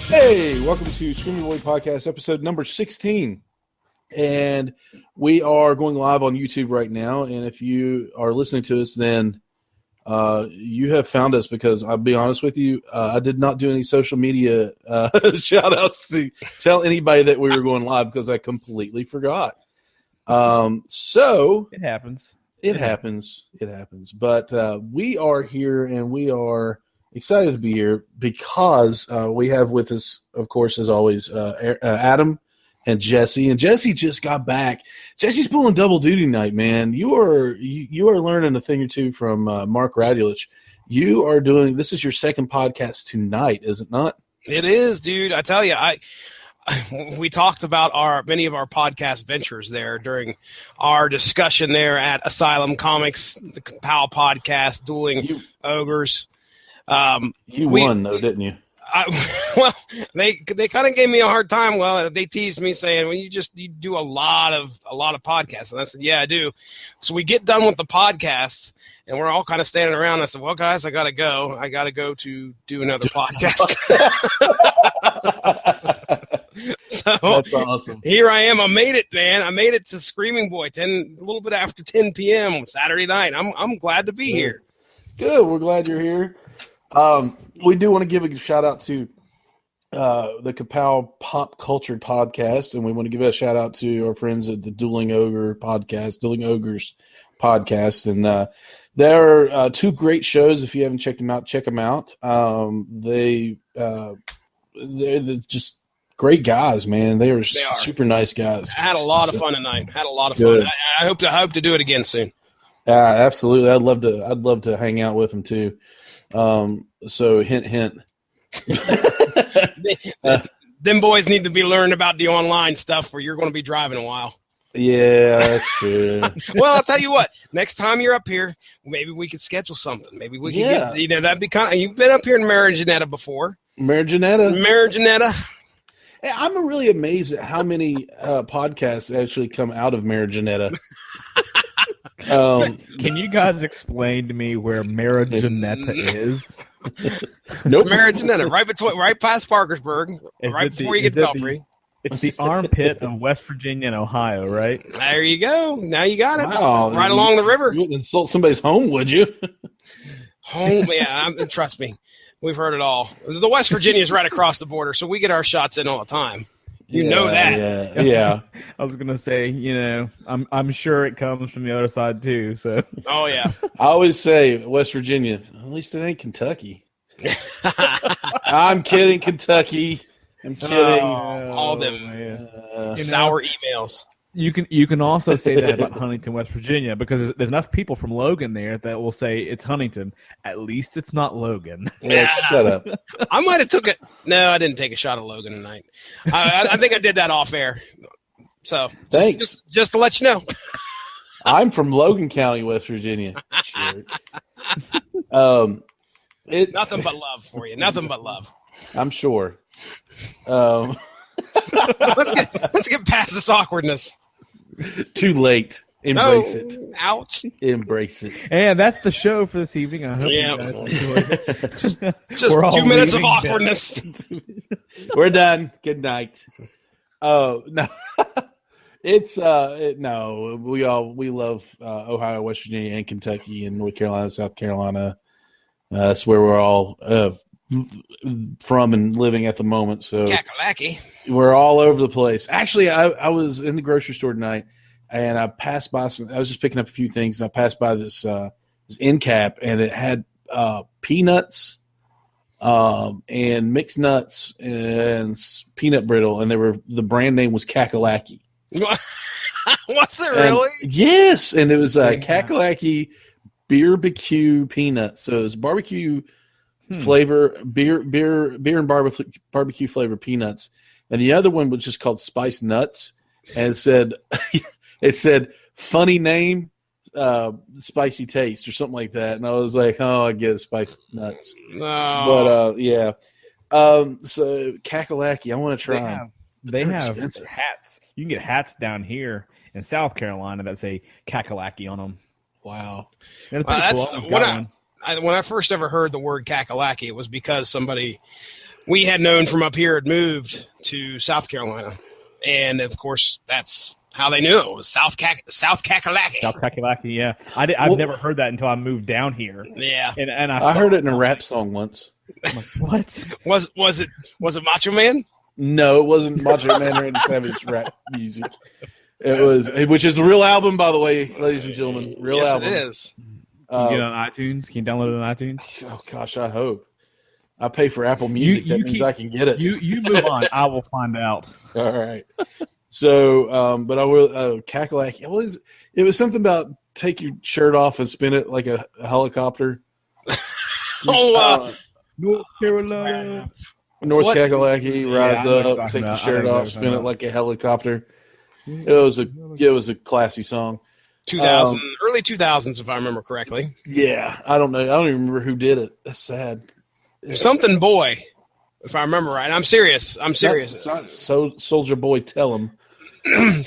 Hey, welcome to Screaming Boy Podcast, episode number 16. And we are going live on YouTube right now. And if you are listening to us, then you have found us because I'll be honest with you, I did not do any social media shout outs to tell anybody that we were going live because I completely forgot. So it happens. It happens. But we are here and we are excited to be here because we have with us, of course, as always, Adam and Jesse. And Jesse just got back. Jesse's pulling double duty tonight, man. You are learning a thing or two from Mark Radulich. You are doing – this is your second podcast tonight, is it not? It is, dude. I tell you, we talked about many of our podcast ventures there during our discussion there at Asylum Comics, the Kapow podcast, Dueling Ogres. You won, though, didn't you? Well, they kind of gave me a hard time. Well, they teased me saying, "Well, you do a lot of podcasts," and I said, "Yeah, I do." So we get done with the podcast, and we're all kind of standing around. I said, "Well, guys, I gotta go. I gotta go to do another podcast." So that's awesome. Here I am. I made it, man. I made it to Screaming Boy a little bit after 10 p.m. on Saturday night. I'm glad to be here. Good. We're glad you're here. We do want to give a shout out to the Kapow Pop Culture Podcast, and we want to give a shout out to our friends at the Dueling Ogres podcast. And there are two great shows. If you haven't checked them out, check them out. They're just great guys, man. They are super nice guys. I had a lot of fun tonight. Had a lot of fun. I hope to do it again soon. Absolutely. I'd love to hang out with them too. So hint. Them boys need to be learning about the online stuff where you're going to be driving a while. Yeah, that's true. Well, I'll tell you what, next time you're up here, maybe we could schedule something. Maybe we can get, that'd be kind of, you've been up here in Marijanetta before. Marijanetta. Hey, I'm really amazed at how many podcasts actually come out of Marijanetta. Can you guys explain to me where Marijanetta is? Nope. Marijanetta, right past Parkersburg, before you get to Belpre. It's the armpit of West Virginia and Ohio, right? There you go. Now you got it. Wow. Right along the river. You wouldn't insult somebody's home, would you? Home, yeah. Trust me. We've heard it all. The West Virginia is right across the border, so we get our shots in all the time. You know that. Yeah. I was gonna say, I'm sure it comes from the other side too. So. Oh yeah. I always say West Virginia. At least it ain't Kentucky. I'm kidding, Kentucky. I'm kidding. All them sour emails. You can also say that about Huntington, West Virginia, because there's enough people from Logan there that will say it's Huntington. At least it's not Logan. Yeah, shut up. I might have took it. No, I didn't take a shot at Logan tonight. I think I did that off air. So thanks. Just to let you know. I'm from Logan County, West Virginia. It's nothing but love for you. Nothing but love. I'm sure. Let's get past this awkwardness. Too late. Embrace it. Ouch. Embrace it. And that's the show for this evening. I hope you guys enjoyed it. Just 2 minutes of awkwardness. We're done. Good night. Oh, no. It's no. We love Ohio, West Virginia, and Kentucky, and North Carolina, South Carolina. That's where we're all from and living at the moment. So Kakalaki. We're all over the place. Actually, I was in the grocery store tonight, and I passed by I was just picking up a few things, and I passed by this end cap, and it had peanuts, and mixed nuts and peanut brittle, and the brand name was Kakalaki. Was it really? Yes, and it was Kakalaki barbecue peanuts. So it was barbecue flavor, beer and barbecue flavor peanuts, and the other one was just called Spice Nuts, and it said funny name, spicy taste or something like that. And I was like, oh, I get it, Spice Nuts. No. But yeah. So Kakalaki, I want to try. They they're have expensive. hats. You can get hats down here in South Carolina that say kakalaki on them. Wow. They're pretty cool. I almost got one. When I first ever heard the word kakalaki, it was because somebody we had known from up here had moved to South Carolina. And, of course, that's how they knew it was South Kakalaki. South Kakalaki, yeah. I've never heard that until I moved down here. Yeah. And I heard it in a rap song once. I'm like, what? Was it Macho Man? No, it wasn't Macho Man or Randy Savage rap music. It was, which is a real album, by the way, ladies and gentlemen. Real yes, album. It is. Can you get it on iTunes? Can you download it on iTunes? Oh gosh, I hope. I pay for Apple Music. That means I can get it. You move on. I will find out. All right. So, but I will Kakalaki. It was something about take your shirt off and spin it like a helicopter. North Carolina. North Kakalaki, rise up, take your about. shirt off, spin it like a helicopter. It was a classy song. 2000, early 2000s, if I remember correctly. Yeah, I don't know. I don't even remember who did it. That's sad. Something Boy, if I remember right. I'm serious. It's not Soldier Boy. Tell him.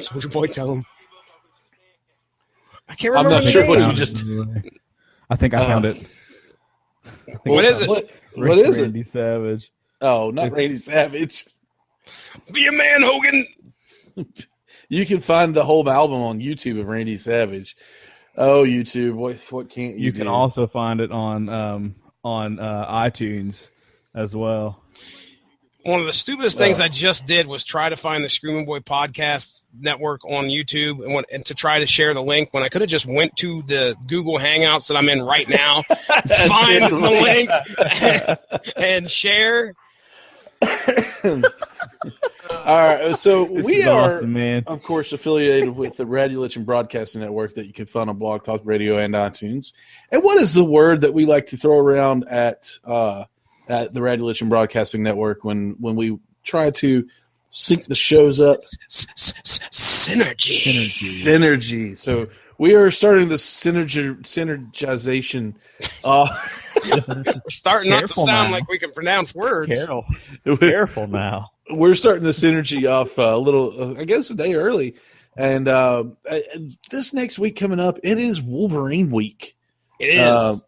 Soldier Boy, tell him. I can't remember. I'm not sure what you just. I think I found it. What is it? What is it? Randy Savage. Oh, not Randy Savage. Be a man, Hogan. You can find the whole album on YouTube of Randy Savage. Oh, YouTube, what can't you do? can also find it on iTunes as well. One of the stupidest things I just did was try to find the Screaming Boy Podcast Network on YouTube and to try to share the link when I could have just went to the Google Hangouts that I'm in right now, find the link, and share. All right, so we are, awesome, man. Of course, affiliated with the Radulich and Broadcasting Network that you can find on Blog Talk Radio and iTunes. And what is the word that we like to throw around at the Radulich and Broadcasting Network when we try to sync the shows up? Synergy. So we are starting the synergization. We're starting not to sound like we can pronounce words. Careful now. We're starting the synergy off a little, I guess, a day early. And this next week coming up, it is Wolverine week. It is.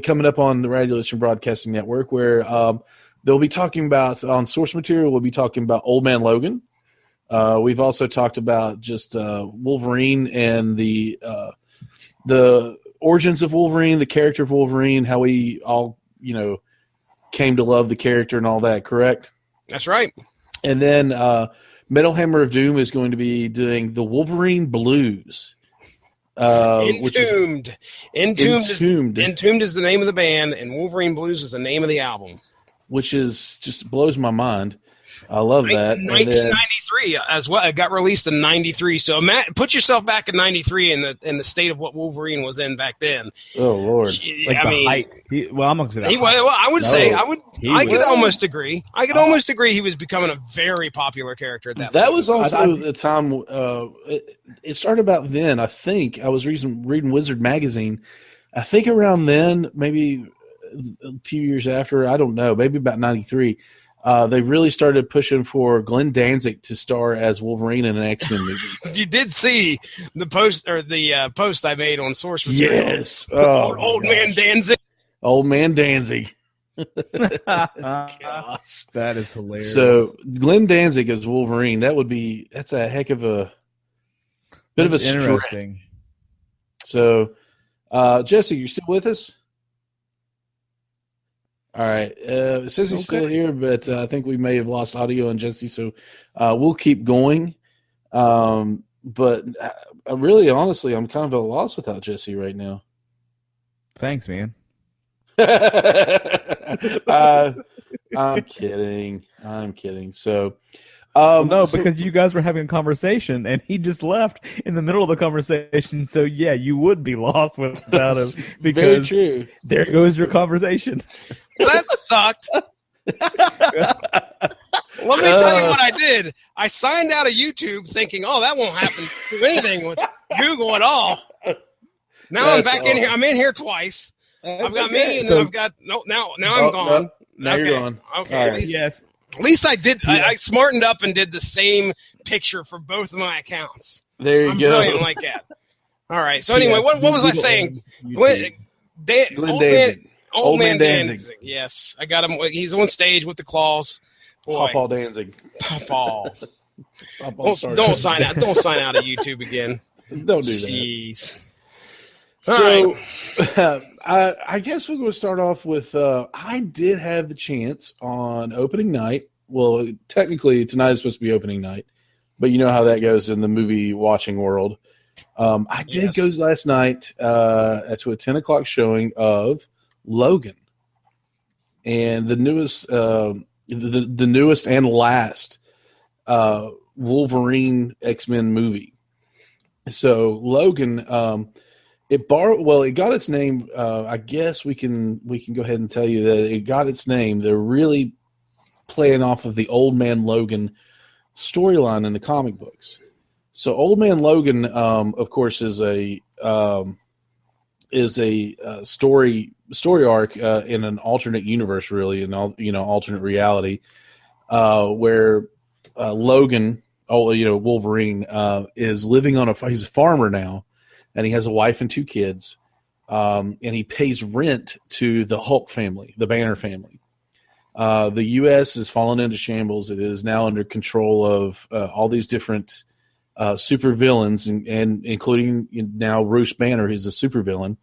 Coming up on the Radulich Broadcasting Network, where they'll be talking about, on source material, we'll be talking about Old Man Logan. We've also talked about just Wolverine and the origins of Wolverine, the character of Wolverine, how we all, came to love the character and all that, correct? That's right. And then Metal Hammer of Doom is going to be doing the Wolverine Blues. Entombed. Entombed is the name of the band, and Wolverine Blues is the name of the album. Which is just blows my mind. I love that. 1993 as well. It got released in 93. So put yourself back in 93 in the state of what Wolverine was in back then. Oh Lord! Height. I'm gonna say that. I could almost agree. I could almost agree he was becoming a very popular character at that. That was also the time. It started about then. I think I was reading Wizard magazine. I think around then, maybe a few years after. I don't know. Maybe about 93. They really started pushing for Glenn Danzig to star as Wolverine in an X-Men movie. You did see the post I made on source material. Yes. Old Man Danzig. Old Man Danzig. Gosh. That is hilarious. So Glenn Danzig as Wolverine, that's a heck of a bit of a interesting. So Jesse, you still with us? All right. It says he's still here, but I think we may have lost audio on Jesse, so we'll keep going. But really, honestly, I'm kind of at a loss without Jesse right now. Thanks, man. I'm kidding. So, because you guys were having a conversation, and he just left in the middle of the conversation. So, yeah, you would be lost without him. Because very true. There goes your conversation. That sucked. Let me tell you what I did. I signed out of YouTube thinking, that won't happen to anything with Google at all. Now I'm back in here. I'm in here twice. I've got me, and then I've got now I'm gone. Now you're gone. Okay. Right. Yes. At least I did. Yeah. I smartened up and did the same picture for both of my accounts. There you go. Brilliant like that. All right. So anyway, what was I saying? Old man Danzig. Yes, I got him. He's on stage with the claws. Paul Danzig. Paul. Don't sign out. Don't sign out of YouTube again. Don't do Jeez. That. So, I guess we're going to start off with. I did have the chance on opening night. Well, technically tonight is supposed to be opening night, but you know how that goes in the movie watching world. I did go last night to a 10:00 showing of Logan, and the newest, the newest and last Wolverine X-Men movie. So Logan, it got its name. I guess we can go ahead and tell you that it got its name. They're really playing off of the Old Man Logan storyline in the comic books. So Old Man Logan, of course, is a story arc in an alternate universe, really, in alternate reality, where Logan, Wolverine, is living on he's a farmer now, and he has a wife and 2 kids, and he pays rent to the Hulk family, the Banner family. The U.S. has fallen into shambles. It is now under control of all these different super villains, and including now Bruce Banner, who's a super villain,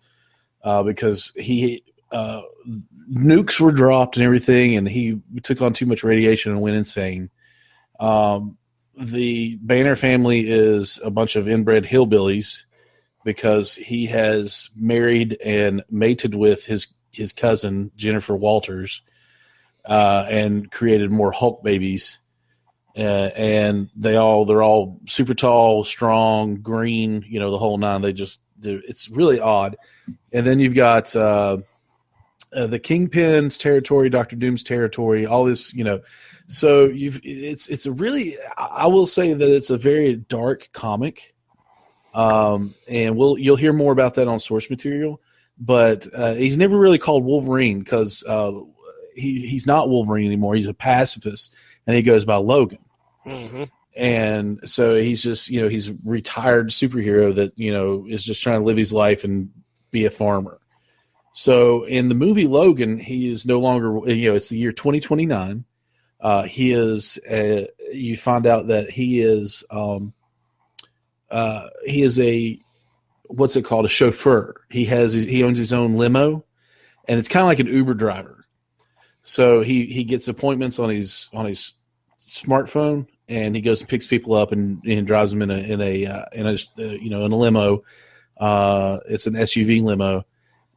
because he nukes were dropped and everything, and he took on too much radiation and went insane. The Banner family is a bunch of inbred hillbillies because he has married and mated with his cousin Jennifer Walters, and created more Hulk babies. And they're all super tall, strong, green, the whole nine. It's really odd. And then you've got the Kingpin's territory, Doctor Doom's territory, all this, So it's a really, I will say that it's a very dark comic, and you'll hear more about that on source material. But he's never really called Wolverine because he's not Wolverine anymore. He's a pacifist, and he goes by Logan. Mm-hmm. And so he's just, he's a retired superhero that, is just trying to live his life and be a farmer. So in the movie Logan, he is no longer, it's the year 2029. He is, you find out that he is a, what's it called? A chauffeur. He owns his own limo, and it's kind of like an Uber driver. So he gets appointments on his smartphone, and he goes and picks people up and drives them in a limo. It's an SUV limo,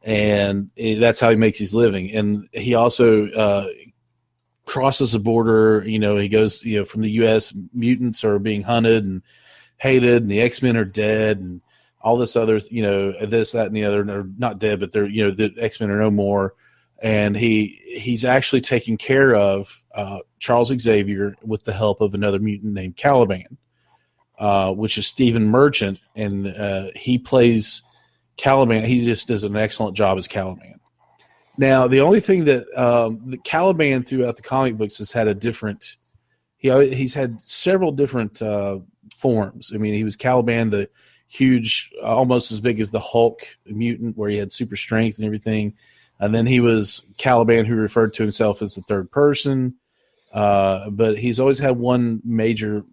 and that's how he makes his living. And he also crosses the border. He goes from the U.S. Mutants are being hunted and hated, and the X-Men are dead, and all this other this, that, and the other. They're not dead, but they're the X-Men are no more. And he's actually taking care of Charles Xavier with the help of another mutant named Caliban, which is Stephen Merchant, and he plays Caliban. He just does an excellent job as Caliban. Now, the only thing that the Caliban throughout the comic books has had a different. He's had several different forms. I mean, he was Caliban, the huge, almost as big as the Hulk mutant, where he had super strength and everything. And then he was Caliban, who referred to himself as the third person. But he's always had one major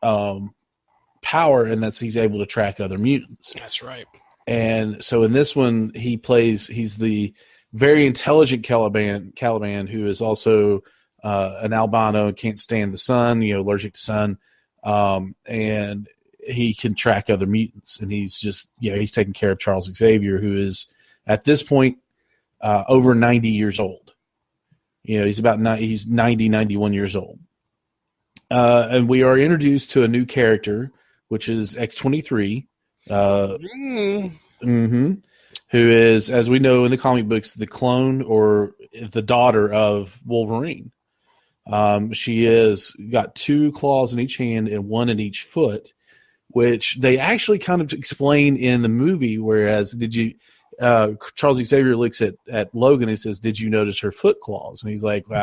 power, and that's he's able to track other mutants. That's right. And so in this one, he's the very intelligent Caliban, who is also an albino and can't stand the sun, allergic to sun. And he can track other mutants. And he's just, he's taking care of Charles Xavier, who is at this point, over 90 years old. He's 90, 91 years old. And we are introduced to a new character, which is X-23, who is, as we know in the comic books, the clone or the daughter of Wolverine. She is got 2 claws in each hand and 1 in each foot, which they actually kind of explain in the movie, whereas Charles Xavier looks at Logan and says, "Did you notice her foot claws?" And he's like, "Well,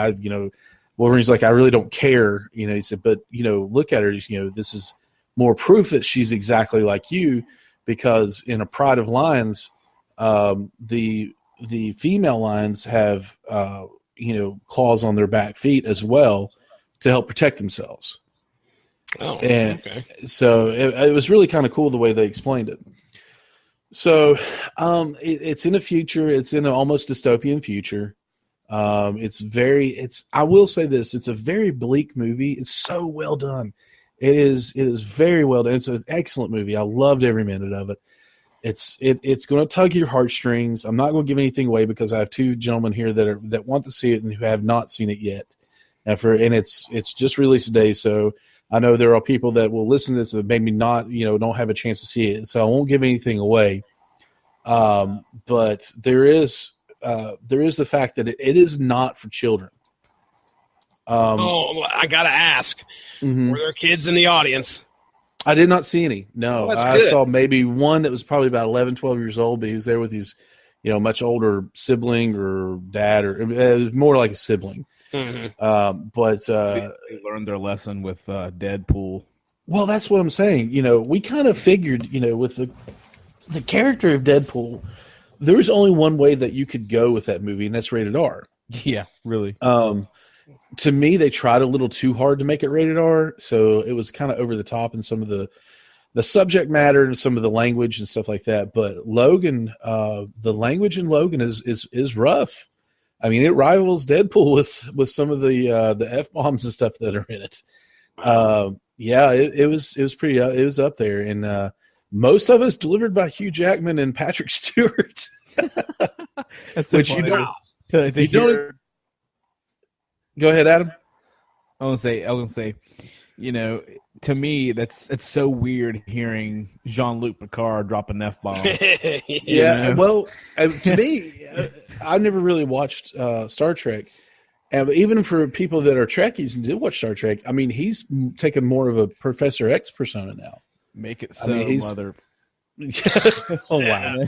Wolverine's like, I really don't care. He said, but, look at her. This is more proof that she's exactly like you, because in A Pride of Lions, the female lions have, claws on their back feet as well to help protect themselves. Oh, and okay. So it was really kind of cool the way they explained it. So it's in a future. It's in an almost dystopian future. I will say this, it's a very bleak movie. It's so well done. It is very well done. It's an excellent movie. I loved every minute of it. It's going to tug your heartstrings. I'm not going to give anything away because I have two gentlemen here that want to see it and who have not seen it yet. And it's just released today, so I know there are people that will listen to this that maybe not, don't have a chance to see it. So I won't give anything away. But there is the fact that it is not for children. I gotta ask, mm-hmm. Were there kids in the audience? I did not see any. No, that's I good. saw maybe one that was probably about 11, 12 years old, but he was there with his, much older sibling or dad, or it was more like a sibling. Mm-hmm. But they learned their lesson with Deadpool. Well, that's what I'm saying. We kind of figured, with the character of Deadpool, there was only one way that you could go with that movie, and that's rated R. Yeah, really. To me, they tried a little too hard to make it rated R, so it was kind of over the top in some of the subject matter and some of the language and stuff like that. But Logan, the language in Logan is rough. I mean, it rivals Deadpool with some of the F-bombs and stuff that are in it. Yeah, it was pretty. It was up there, and most of us delivered by Hugh Jackman and Patrick Stewart. That's so which funny. you don't. To You don't. Go ahead, Adam. I was gonna say, to me, it's so weird hearing Jean-Luc Picard drop an F-bomb. Yeah, well, to me, I never really watched Star Trek, and even for people that are Trekkies and did watch Star Trek, I mean, he's taken more of a Professor X persona now. Make it so, mother. Oh wow!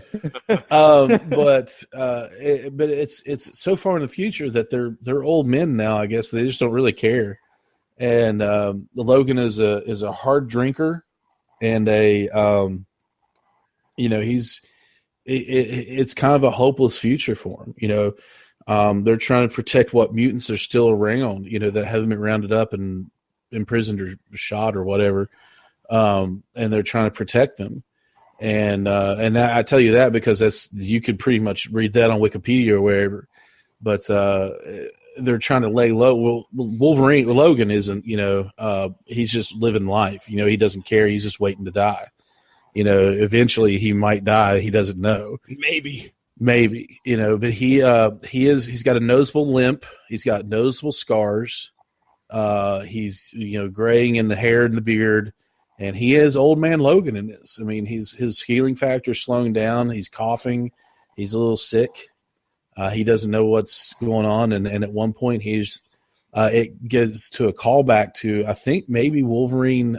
But it's so far in the future that they're old men now. I guess they just don't really care. And Logan is a hard drinker, and it's kind of a hopeless future for him. They're trying to protect what mutants are still around. That haven't been rounded up and imprisoned or shot or whatever, and they're trying to protect them. And I tell you that because you could pretty much read that on Wikipedia or wherever. But they're trying to lay low. Well, Logan isn't. He's just living life. He doesn't care. He's just waiting to die. Eventually he might die. He doesn't know. Maybe. But he's got a noticeable limp. He's got noticeable scars. He's graying in the hair and the beard. And he is old man Logan in this. I mean, his healing factor is slowing down. He's coughing. He's a little sick. He doesn't know what's going on. And at one point, it gets to a callback to, I think, maybe Wolverine,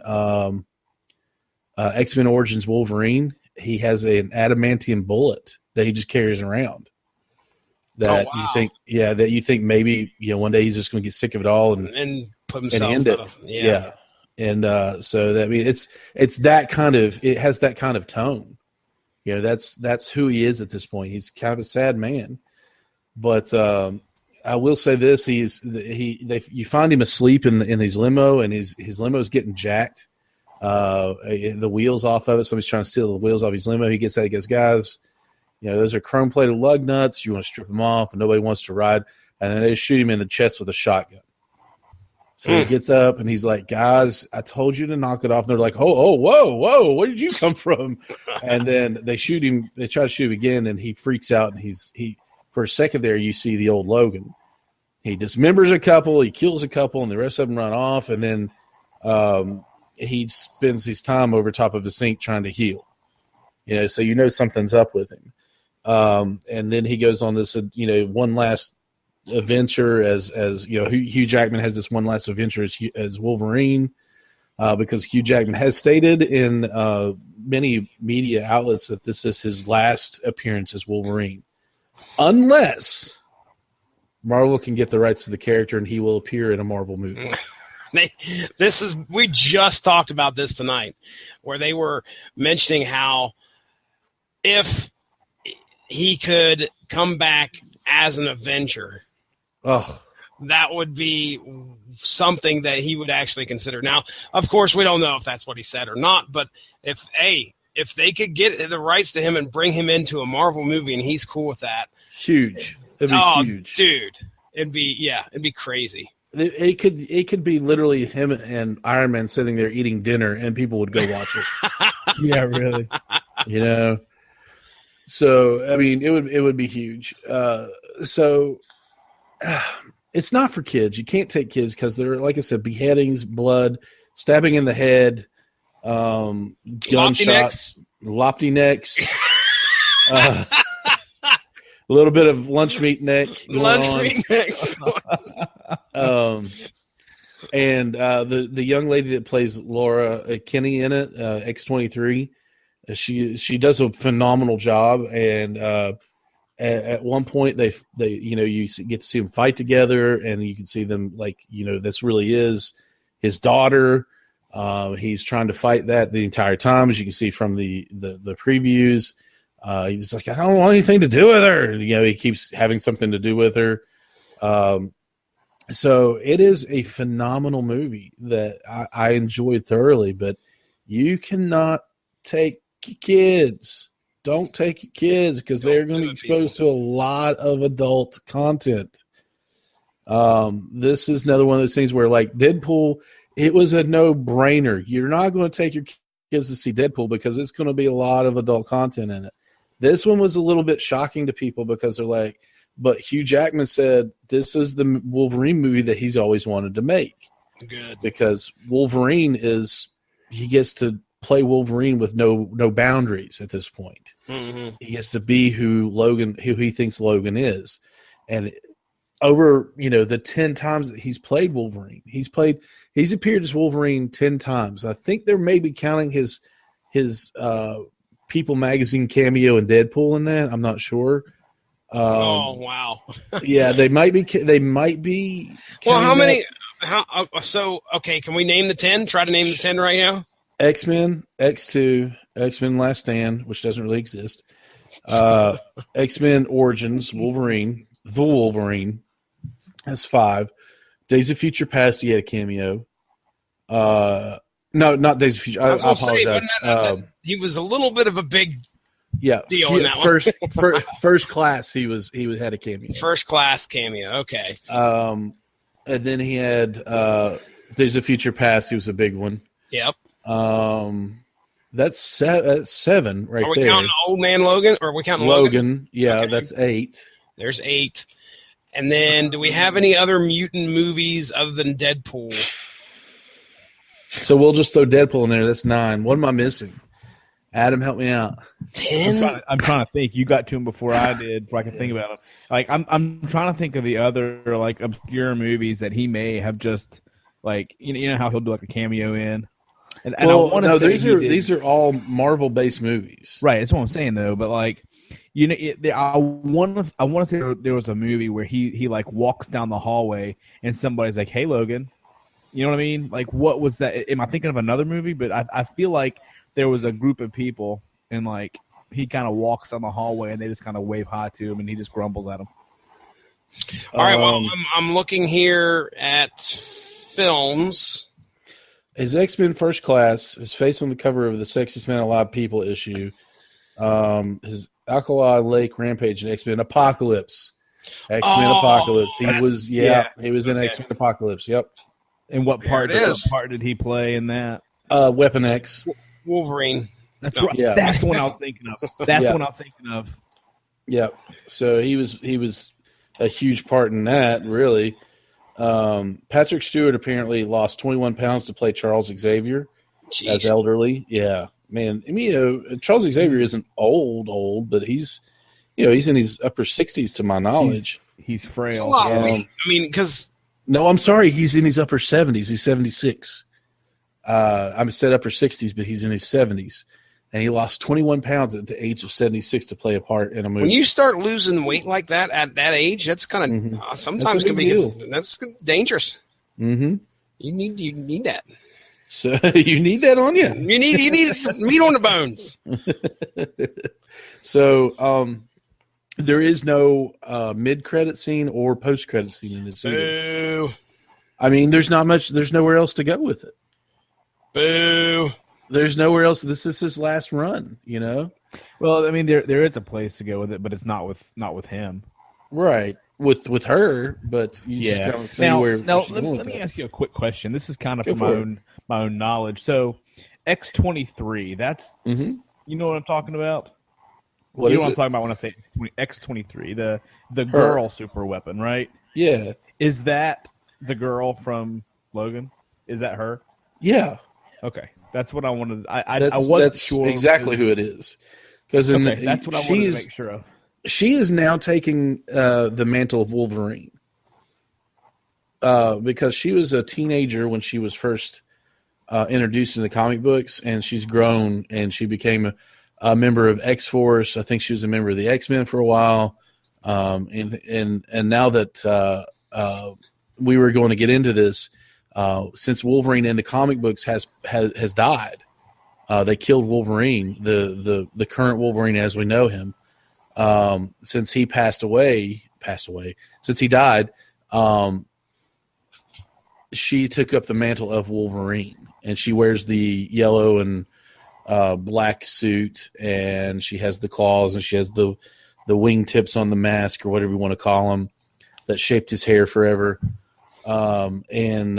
X-Men Origins Wolverine. He has an adamantium bullet that he just carries around. That you think maybe one day he's just going to get sick of it all and put himself and end it. Yeah. And so that it's that kind of, it has that kind of tone. That's who he is at this point. He's kind of a sad man. But I will say this: you find him asleep in his limo, and his limo is getting jacked. The wheels off of it. Somebody's trying to steal the wheels off his limo. He gets out. He goes, guys, those are chrome plated lug nuts. You want to strip them off, and nobody wants to ride. And then they shoot him in the chest with a shotgun. So he gets up and he's like, guys, I told you to knock it off. And they're like, oh, whoa, where did you come from? And then they shoot him. They try to shoot him again, and he freaks out. And he for a second there, you see the old Logan. He dismembers a couple, he kills a couple, and the rest of them run off. And then he spends his time over top of the sink trying to heal. So something's up with him. And then he goes on this, one last adventure as Hugh Jackman has this one last adventure as Wolverine, because Hugh Jackman has stated in many media outlets that this is his last appearance as Wolverine, unless Marvel can get the rights to the character, and he will appear in a Marvel movie. We just talked about this tonight, where they were mentioning how if he could come back as an Avenger, that would be something that he would actually consider. Now, of course, we don't know if that's what he said or not, but if they could get the rights to him and bring him into a Marvel movie and he's cool with that, huge. It'd be huge. Dude, it'd be crazy. It could be literally him and Iron Man sitting there eating dinner, and people would go watch it. Yeah, really. So I mean, it would be huge. It's not for kids. You can't take kids because they're, like I said, beheadings, blood, stabbing in the head, gunshots, lopty necks, a little bit of lunch meat neck going on. And the young lady that plays Laura Kinney in it, X-23, she does a phenomenal job. And at one point, they you get to see them fight together, and you can see them this really is his daughter. He's trying to fight that the entire time, as you can see from the previews. He's like, I don't want anything to do with her. He keeps having something to do with her. So it is a phenomenal movie that I enjoyed thoroughly, but you cannot take kids. Don't take your kids because they're going to be exposed to a lot of adult content. This is another one of those things where, like Deadpool, it was a no-brainer. You're not going to take your kids to see Deadpool because it's going to be a lot of adult content in it. This one was a little bit shocking to people because they're like, but Hugh Jackman said this is the Wolverine movie that he's always wanted to make. Good. Because Wolverine he gets to play Wolverine with no boundaries at this point. Mm-hmm. He gets to be who he thinks Logan is. And over, the 10 times that he's played Wolverine, he's appeared as Wolverine 10 times. I think they're maybe counting his People magazine cameo in Deadpool in that. I'm not sure. Oh wow! Yeah, they might be. Well, how many? Okay, can we name the 10? Try to name the 10 right now. X-Men, X2, X-Men Last Stand, which doesn't really exist. X-Men Origins, Wolverine, the Wolverine. That's 5. Days of Future Past, he had a cameo. No, not Days of Future. I apologize. He was a little bit of a big deal in that one. First Class, he had a cameo. First Class cameo, okay. And then he had Days of Future Past. He was a big one. Yep. That's 7 right there. Are we counting Old Man Logan, or are we counting Logan? Yeah, okay. That's 8. There's 8. And then, do we have any other mutant movies other than Deadpool? So we'll just throw Deadpool in there. That's 9. What am I missing? Adam, help me out. 10. I'm trying to think. You got to him before I did, before I could think about it. Like I'm trying to think of the other obscure movies that he may have just you know how he'll do a cameo in. And I want to say these are all Marvel based movies, right? That's what I'm saying though. But I want to say there was a movie where he walks down the hallway and somebody's like, "Hey, Logan," you know what I mean? Like, what was that? Am I thinking of another movie? But I feel like there was a group of people and he kind of walks down the hallway and they just kind of wave hi to him and he just grumbles at them. All right. Well, I'm looking here at films. His X-Men First Class, his face on the cover of the Sexiest Man Alive People issue, his Alkali Lake Rampage and X-Men Apocalypse. X-Men Apocalypse. He was in X-Men Apocalypse. Yep. And what part did he play in that? Weapon X. Wolverine. That's the one I was thinking of. That's the one I was thinking of. Yeah. So he was a huge part in that, really. Patrick Stewart apparently lost 21 pounds to play Charles Xavier as elderly. Yeah, man. I mean, Charles Xavier isn't old, but he's in his upper 60s to my knowledge. He's frail. It's a lot of weight. I mean, because no, I'm sorry, he's in his upper 70s. He's 76. I said upper 60s, but he's in his 70s. and he lost 21 pounds at the age of 76 to play a part in a movie. When you start losing weight like that at that age, that's kind of sometimes can be that's dangerous. Mm-hmm. You need that. So you need that on you. You need some meat on the bones. So there is no mid-credit scene or post-credit scene in this. Boo. I mean, there's not much. There's nowhere else to go with it. Boo. There's nowhere else. This is his last run. Well, I mean, there is a place to go with it, but it's not with him. Right. With her, but you just gotta see where. Now, let me ask you a quick question. This is kind of for my own knowledge. So, X-23. That's you know what I'm talking about. What you is know what I'm it? talking about when I say X-23, the girl super weapon, right? Yeah. Is that the girl from Logan? Is that her? Yeah. Okay, that's what I wanted. I wasn't sure exactly who it is. Because that's what I wanted to make sure of. She is now taking the mantle of Wolverine because she was a teenager when she was first introduced in the comic books, and she's grown and she became a member of X-Force. I think she was a member of the X-Men for a while, and now that we were going to get into this, since Wolverine in the comic books has died, they killed Wolverine, the current Wolverine as we know him. Since he since he died, she took up the mantle of Wolverine, and she wears the yellow and black suit, and she has the claws, and she has the wingtips on the mask, or whatever you want to call them, that shaped his hair forever. And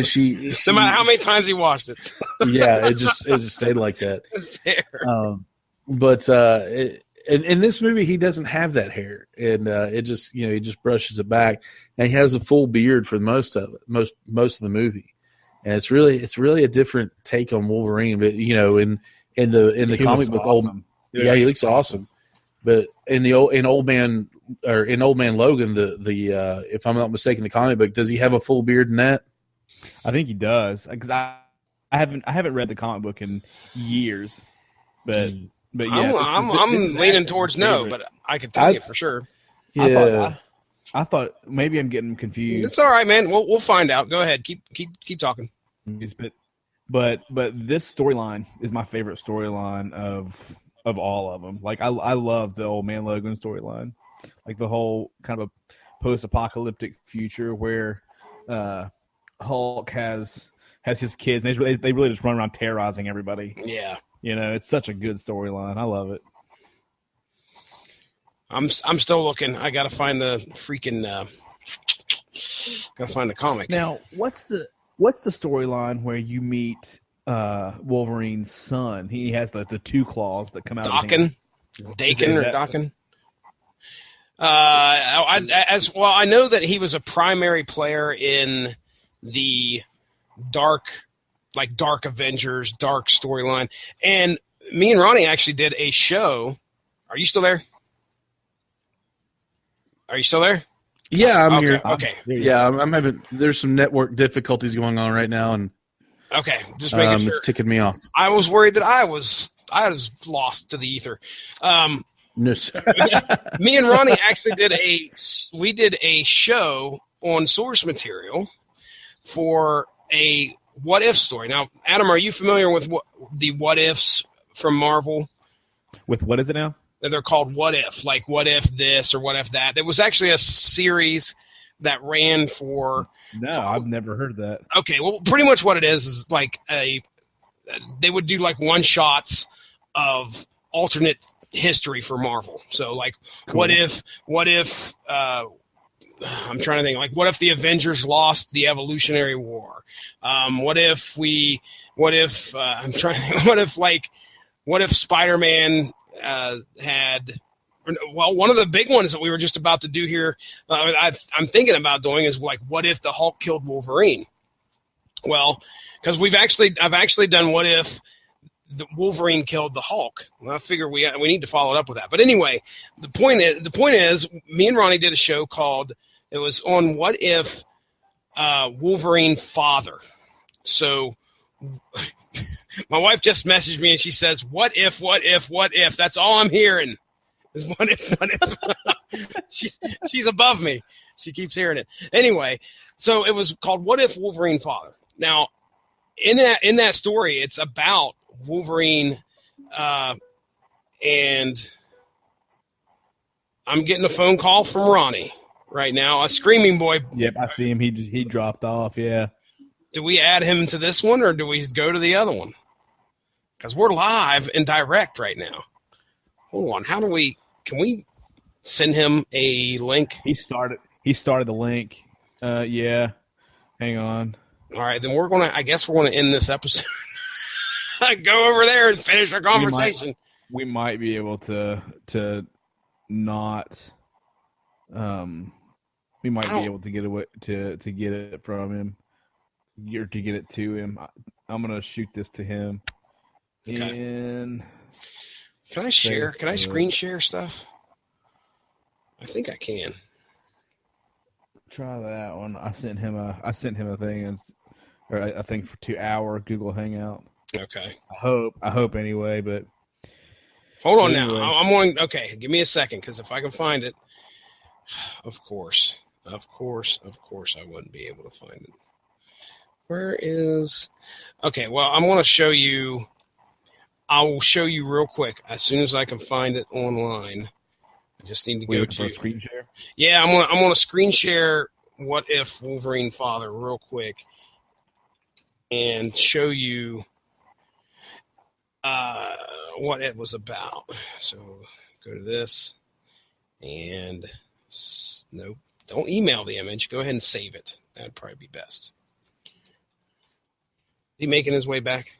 she no matter how many times he washed it. Yeah, it just stayed like that. But in this movie, he doesn't have that hair, and it just he just brushes it back, and he has a full beard for most of it, most of the movie, and it's really a different take on Wolverine. But in the comic book, awesome. He looks awesome. But in Old Man Logan, the if I'm not mistaken, the comic book, does he have a full beard in that? I think he does, because I haven't read the comic book in years, but yeah, I'm leaning towards no, but I could tell you for sure. Yeah, I thought maybe I'm getting confused. It's all right, man. We'll find out. Go ahead, keep talking. But this storyline is my favorite storyline of all of them. Like I love the Old Man Logan storyline, like the whole kind of post-apocalyptic future where Hulk has his kids, and they really just run around terrorizing everybody. Yeah. It's such a good storyline. I love it. I'm still looking. I gotta find the freaking gotta find the comic. Now, what's the storyline where you meet Wolverine's son? He has the two claws that come out. Daken. I know that he was a primary player in the Dark Avengers, Dark storyline. And me and Ronnie actually did a show. Are you still there? Yeah, I'm here. Okay. Yeah, I'm having. There's some network difficulties going on right now, and okay, just making sure. It's ticking me off. I was worried that I was lost to the ether. No, sir. Me and Ronnie actually did a show on source material for a what if story. Now, Adam, are you familiar with the what ifs from Marvel? With what is it now? They're called what if, like what if this or what if that. There was actually a series that ran for. No, I've never heard of that. Okay, well, pretty much what it is like they would do like one shots of alternate history for Marvel. So like, cool. What if I'm trying to think, like, what if the Avengers lost the Evolutionary War? What if Spider-Man had, well, one of the big ones that we were just about to do here, I'm thinking about doing is like, what if the Hulk killed Wolverine? Well, because I've actually done what if the Wolverine killed the Hulk. Well, I figure we need to follow it up with that. But anyway, the point is, me and Ronnie did a show called, it was on what if Wolverine father. So My wife just messaged me and she says, "What if? What if? What if?" That's all I'm hearing. Is what if? What if? She's above me. She keeps hearing it. Anyway, so it was called "What If Wolverine Father." Now, in that story, it's about Wolverine, and I'm getting a phone call from Ronnie right now. A screaming boy. Yep, I see him. He dropped off. Yeah. Do we add him to this one, or do we go to the other one? Because we're live and direct right now. Hold on. Can we send him a link? He started the link. Yeah. Hang on. All right, then I guess we're gonna end this episode. Go over there and finish our conversation. We might be able to not. We might be able to get away to get it from him, or to get it to him. I'm gonna shoot this to him. Okay. And can I share? Can I screen share stuff? I think I can. Try that one. I sent him a thing, or a thing for 2 hour Google Hangout. Okay. I hope anyway. But hold on now. I'm going. Okay, give me a second, because if I can find it, of course, I wouldn't be able to find it. Where is? Okay. Well, I'm going to show you. I will show you real quick as soon as I can find it online. I just need to go to screen share. Yeah, I'm gonna screen share What If Wolverine Father real quick and show you what it was about. So go to this and nope, don't email the image. Go ahead and save it. That'd probably be best. Is he making his way back?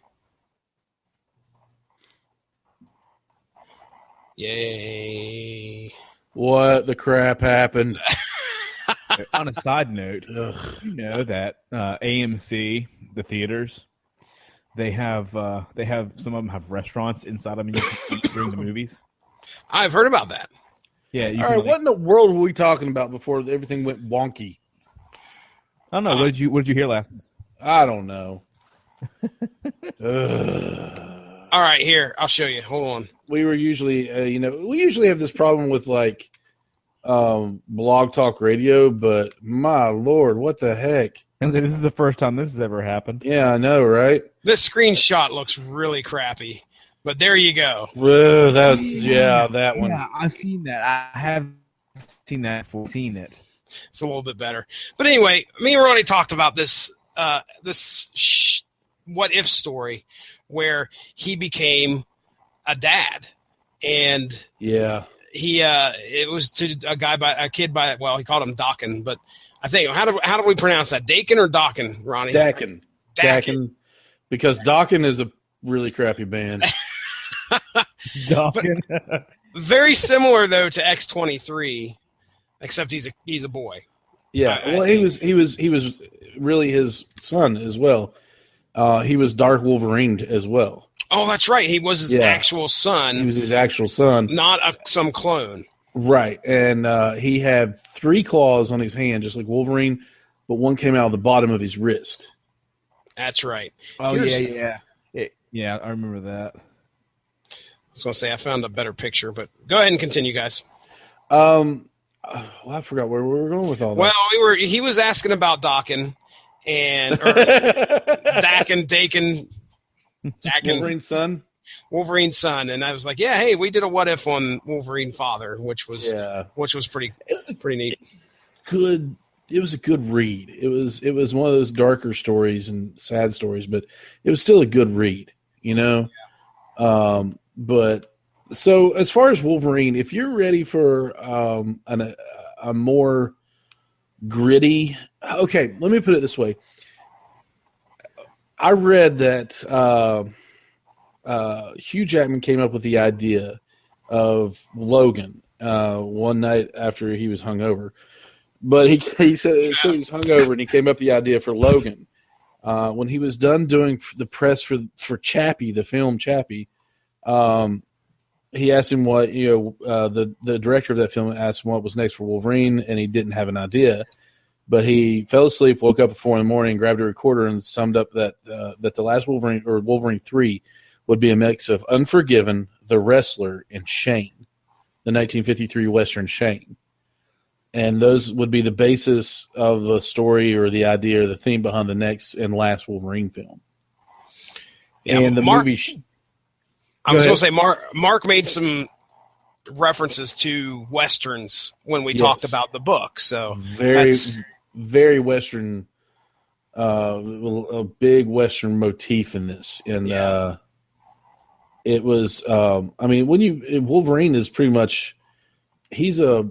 Yay. What the crap happened? On a side note, you know that AMC, the theaters, they have some of them have restaurants inside them, and you can eat during the movies. I've heard about that. Yeah. All right, what in the world were we talking about before everything went wonky? I don't know. What did you hear last? I don't know. All right, here, I'll show you. Hold on. We were usually, we usually have this problem with like Blog Talk Radio, but my Lord, what the heck? And this is the first time this has ever happened. Yeah, I know, right? This screenshot looks really crappy, but there you go. Well, that one. Yeah, I've seen that. I have seen that before. Seen it. It's a little bit better. But anyway, me and Ronnie talked about this what if story where he became a dad, and yeah, he it was to a kid by he called him Dakin, but I think how do we pronounce that? Dakin or Dakin, Ronnie? Dakin, because Dakin is a really crappy band. Dakin. Very similar though to X-23, except he's a boy. Yeah, he was really his son as well. He was Dark Wolverine as well. Oh, that's right. He was his actual son. He was his actual son, not some clone. Right, and he had 3 claws on his hand, just like Wolverine, but one came out of the bottom of his wrist. That's right. Oh, yeah. I remember that. I was going to say I found a better picture, but go ahead and continue, guys. Well, I forgot where we were going with all that. Well, he was asking about Dakin and Dakin. Wolverine's son, and I was like, yeah, hey, we did a what if on Wolverine Father, which was pretty neat. It was a good read. It was one of those darker stories and sad stories, but it was still a good read, but so as far as Wolverine, if you're ready for a more gritty, okay, let me put it this way. I read that Hugh Jackman came up with the idea of Logan one night after he was hungover. But he said he was hungover, and he came up with the idea for Logan. When he was done doing the press for Chappie, the film Chappie, he asked him what the director of that film asked him what was next for Wolverine, and he didn't have an idea. But he fell asleep, woke up at 4 a.m, grabbed a recorder, and summed up that the last Wolverine, or Wolverine 3, would be a mix of Unforgiven, The Wrestler, and Shane, the 1953 Western Shane. And those would be the basis of the story or the idea or the theme behind the next and last Wolverine film. Yeah, and the movie. I was going to say, Mark made some references to Westerns when we talked about the book. So very Western, a big Western motif in this. And it was, I mean, Wolverine is pretty much, he's a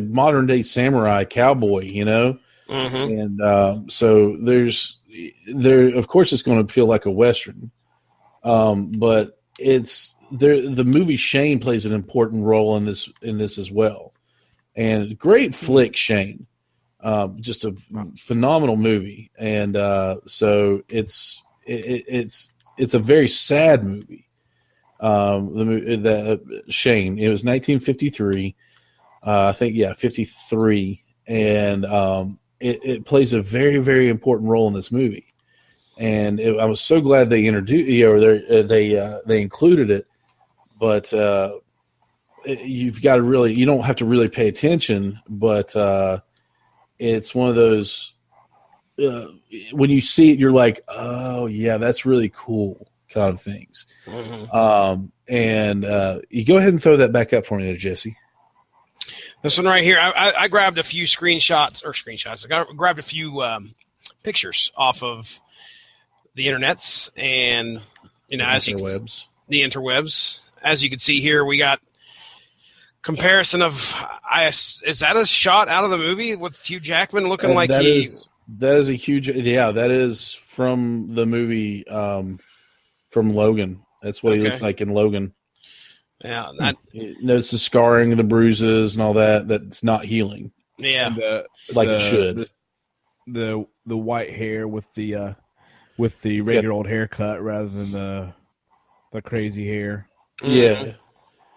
modern day samurai cowboy, you know? Mm-hmm. And so there, of course, it's going to feel like a Western. But it's the movie Shane plays an important role in this as well. And great flick, Shane. Just a phenomenal movie. And so it's a very sad movie. The Shane. It was 1953. I think 53, and it plays a very, very important role in this movie. And I was so glad they introduced, they included it. But you've got to you don't have to really pay attention. But it's one of those when you see it, you're like, oh yeah, that's really cool kind of things. Mm-hmm. And you go ahead and throw that back up for me there, Jesse. This one right here, I grabbed a few screenshots. I grabbed a few pictures off of the internets, and the interwebs. As you can see here, we got comparison of is that a shot out of the movie with Hugh Jackman looking like that is a huge that is from the movie from Logan. That's what he looks like in Logan. Yeah, notice the scarring, the bruises, and all that. That's not healing. Yeah, it should. The white hair with the regular old haircut rather than the crazy hair. Yeah,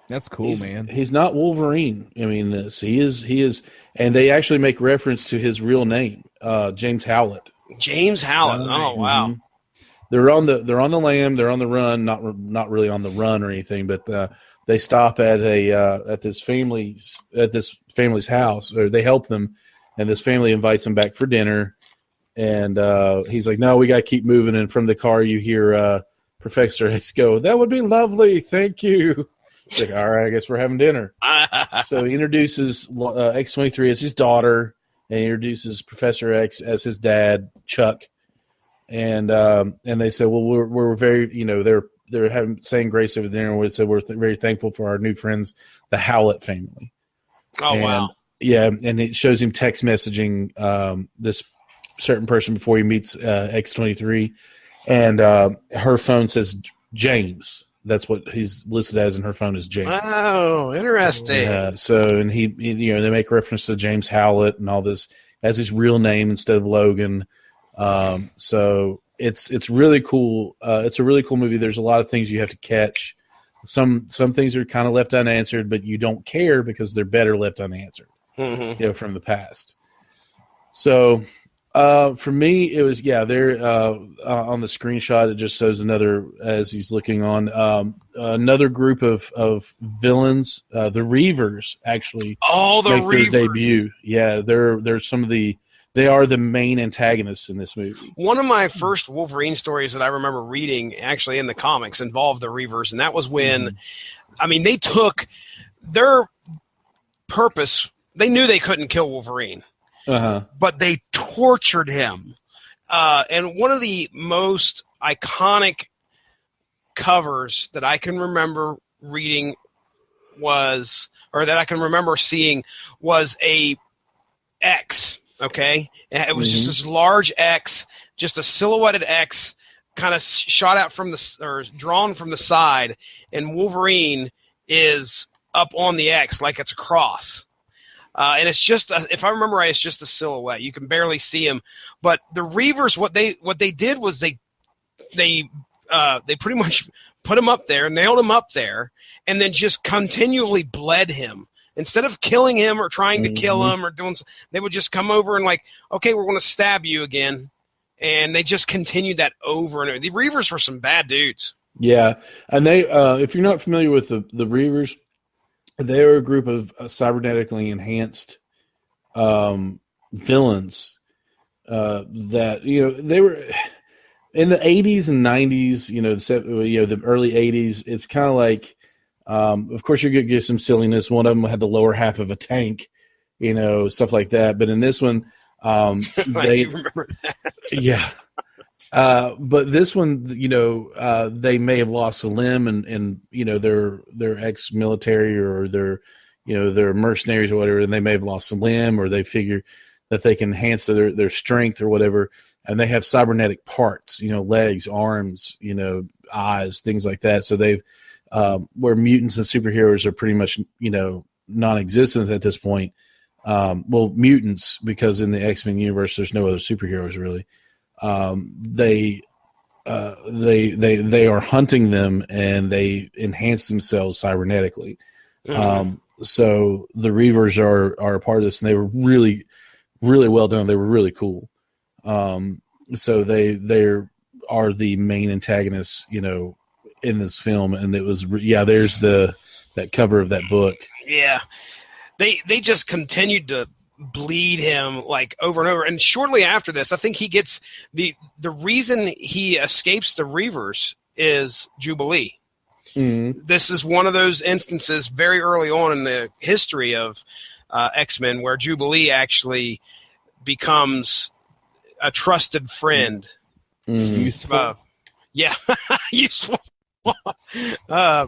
that's cool, man. He's not Wolverine. I mean, he is, and they actually make reference to his real name, James Howlett. James Howlett. Oh wow. Mm-hmm. They're on the lam. They're on the run. Not really on the run or anything, but they stop at this family's house, or they help them, and this family invites them back for dinner. And he's like, "No, we got to keep moving." And from the car, you hear Professor X go, "That would be lovely, thank you." He's like, "All right, I guess we're having dinner." So he introduces X-23 as his daughter, and he introduces Professor X as his dad, Chuck. And they said, "Well, we're very, they're saying grace over there, and we said we're very thankful for our new friends, the Howlett family." Oh, wow! Yeah, and it shows him text messaging this certain person before he meets X-23, and her phone says James. That's what he's listed as, and her phone is James. Oh, interesting. Yeah. So, and he they make reference to James Howlett and all this as his real name instead of Logan. So it's really cool. It's a really cool movie. There's a lot of things you have to catch. Some things are kind of left unanswered, but you don't care because they're better left unanswered, from the past. So, for me, it was, there, on the screenshot, it just shows another, as he's looking on, another group of villains, the Reavers actually. Oh, the Reavers. Their debut. Yeah. They're some of they are the main antagonists in this movie. One of my first Wolverine stories that I remember reading actually in the comics involved the Reavers. And that was when, they took their purpose. They knew they couldn't kill Wolverine, but they tortured him. And one of the most iconic covers that I can remember reading that I can remember seeing was a X. Okay, it was just this large X, just a silhouetted X, kind of shot out drawn from the side, and Wolverine is up on the X like it's a cross. And it's just, if I remember right, it's just a silhouette. You can barely see him. But the Reavers, what they did was they pretty much put him up there, nailed him up there, and then just continually bled him instead of killing him or trying to kill him or doing, they would just come over and like, okay, we're going to stab you again. And they just continued that over and over. The Reavers were some bad dudes. Yeah. And they, if you're not familiar with the Reavers, they were a group of cybernetically enhanced villains that, they were in the 80s and 90s, the early 80s. It's kind of like, of course, you're going to get some silliness. One of them had the lower half of a tank, stuff like that. But in this one, I do remember that. Yeah. But this one, they may have lost a limb and they're ex-military or they're mercenaries or whatever, and they may have lost a limb, or they figure that they can enhance their strength or whatever. And they have cybernetic parts, legs, arms, eyes, things like that. So they've, where mutants and superheroes are pretty much, non-existent at this point. Mutants, because in the X-Men universe, there's no other superheroes really. They are hunting them, and they enhance themselves cybernetically. So the Reavers are a part of this, and they were really, really well done. They were really cool. So they are the main antagonists, in this film, and it was there's that cover of that book. Yeah, they just continued to bleed him like over and over. And shortly after this, I think he gets the reason he escapes the Reavers is Jubilee. Mm-hmm. This is one of those instances very early on in the history of X-Men where Jubilee actually becomes a trusted friend. Mm-hmm. Useful. Useful.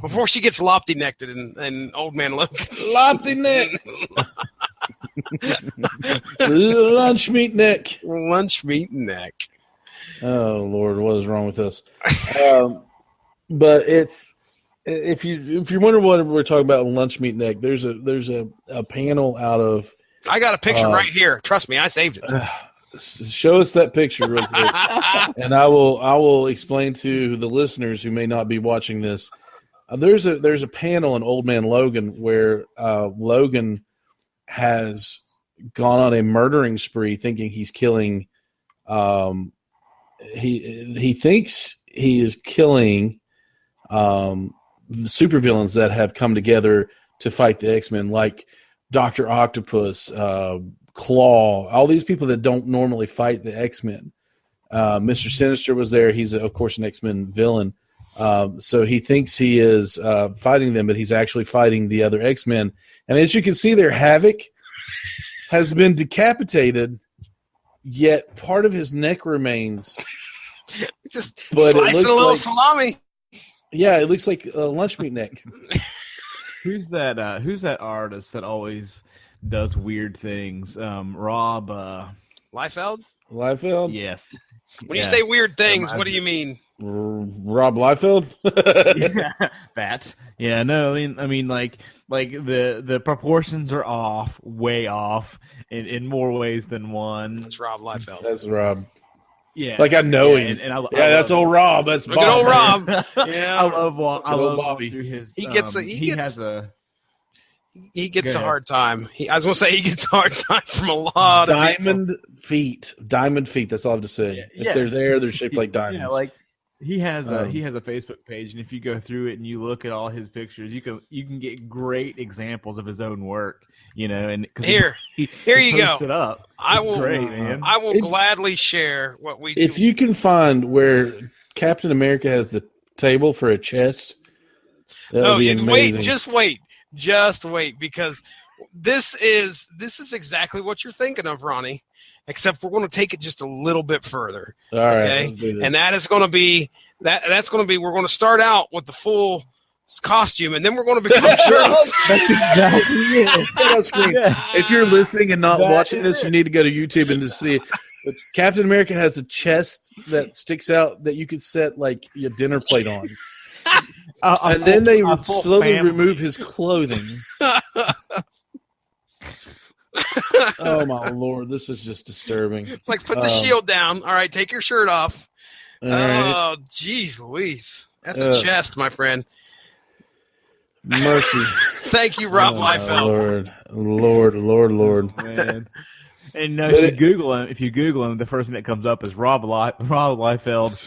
Before she gets lopty-necked in Old Man Logan. Lopty-neck. Lunch meat neck. Lunch meat neck. Oh Lord, what is wrong with us? But it's if you wonder what we're talking about in lunch meat neck, there's a panel out of. I got a picture right here. Trust me, I saved it. Show us that picture real quick, and I will explain to the listeners who may not be watching this. There's a panel in Old Man Logan where Logan has gone on a murdering spree, thinking he's killing. He thinks he is killing the supervillains that have come together to fight the X-Men, like Dr. Octopus, Claw, all these people that don't normally fight the X-Men. Mr. Sinister was there. He's, of course, an X-Men villain. So he thinks he is fighting them, but he's actually fighting the other X-Men. And as you can see there, Havoc has been decapitated, yet part of his neck remains. Just slicing a little salami. Yeah, it looks like a lunch meat neck. Who's that artist that always does weird things? Rob Liefeld? Liefeld? Yes. When you say weird things, what do you mean? Rob Liefeld? Yeah, that. Yeah, no, I mean like the proportions are off, way off in more ways than one. That's Rob Liefeld. That's Rob. Yeah, like I know him. And I that's old Rob. That's Bob. Good old Rob. Yeah, I love Bobby. Through his. He gets a hard time. I was gonna say he gets a hard time from a lot of diamond feet. Diamond feet. That's all I have to say. If they're there, they're shaped like diamonds. Yeah, like he has a Facebook page, and if you go through it and you look at all his pictures, you can get great examples of his own work. And here you go. It up. I will. Great, man. I will gladly share what we. If you can find where Captain America has the table for a chest, that'll be amazing. Just wait, because this is exactly what you're thinking of, Ronnie. Except we're going to take it just a little bit further. All right, let's do this. And that is going to be that's going to be. We're going to start out with the full costume, and then we're going to become shirtless. That's exactly it. If you're listening and not watching this, you need to go to YouTube and to see it. But Captain America has a chest that sticks out that you could set like your dinner plate on. And then they would slowly remove his clothing. Oh my Lord, this is just disturbing. It's like put the shield down. All right, take your shirt off. Right. Oh, geez, Louise, that's a chest, my friend. Mercy. Thank you, Rob Liefeld. Lord. Oh, man. And if you Google him, the first thing that comes up is Rob Liefeld,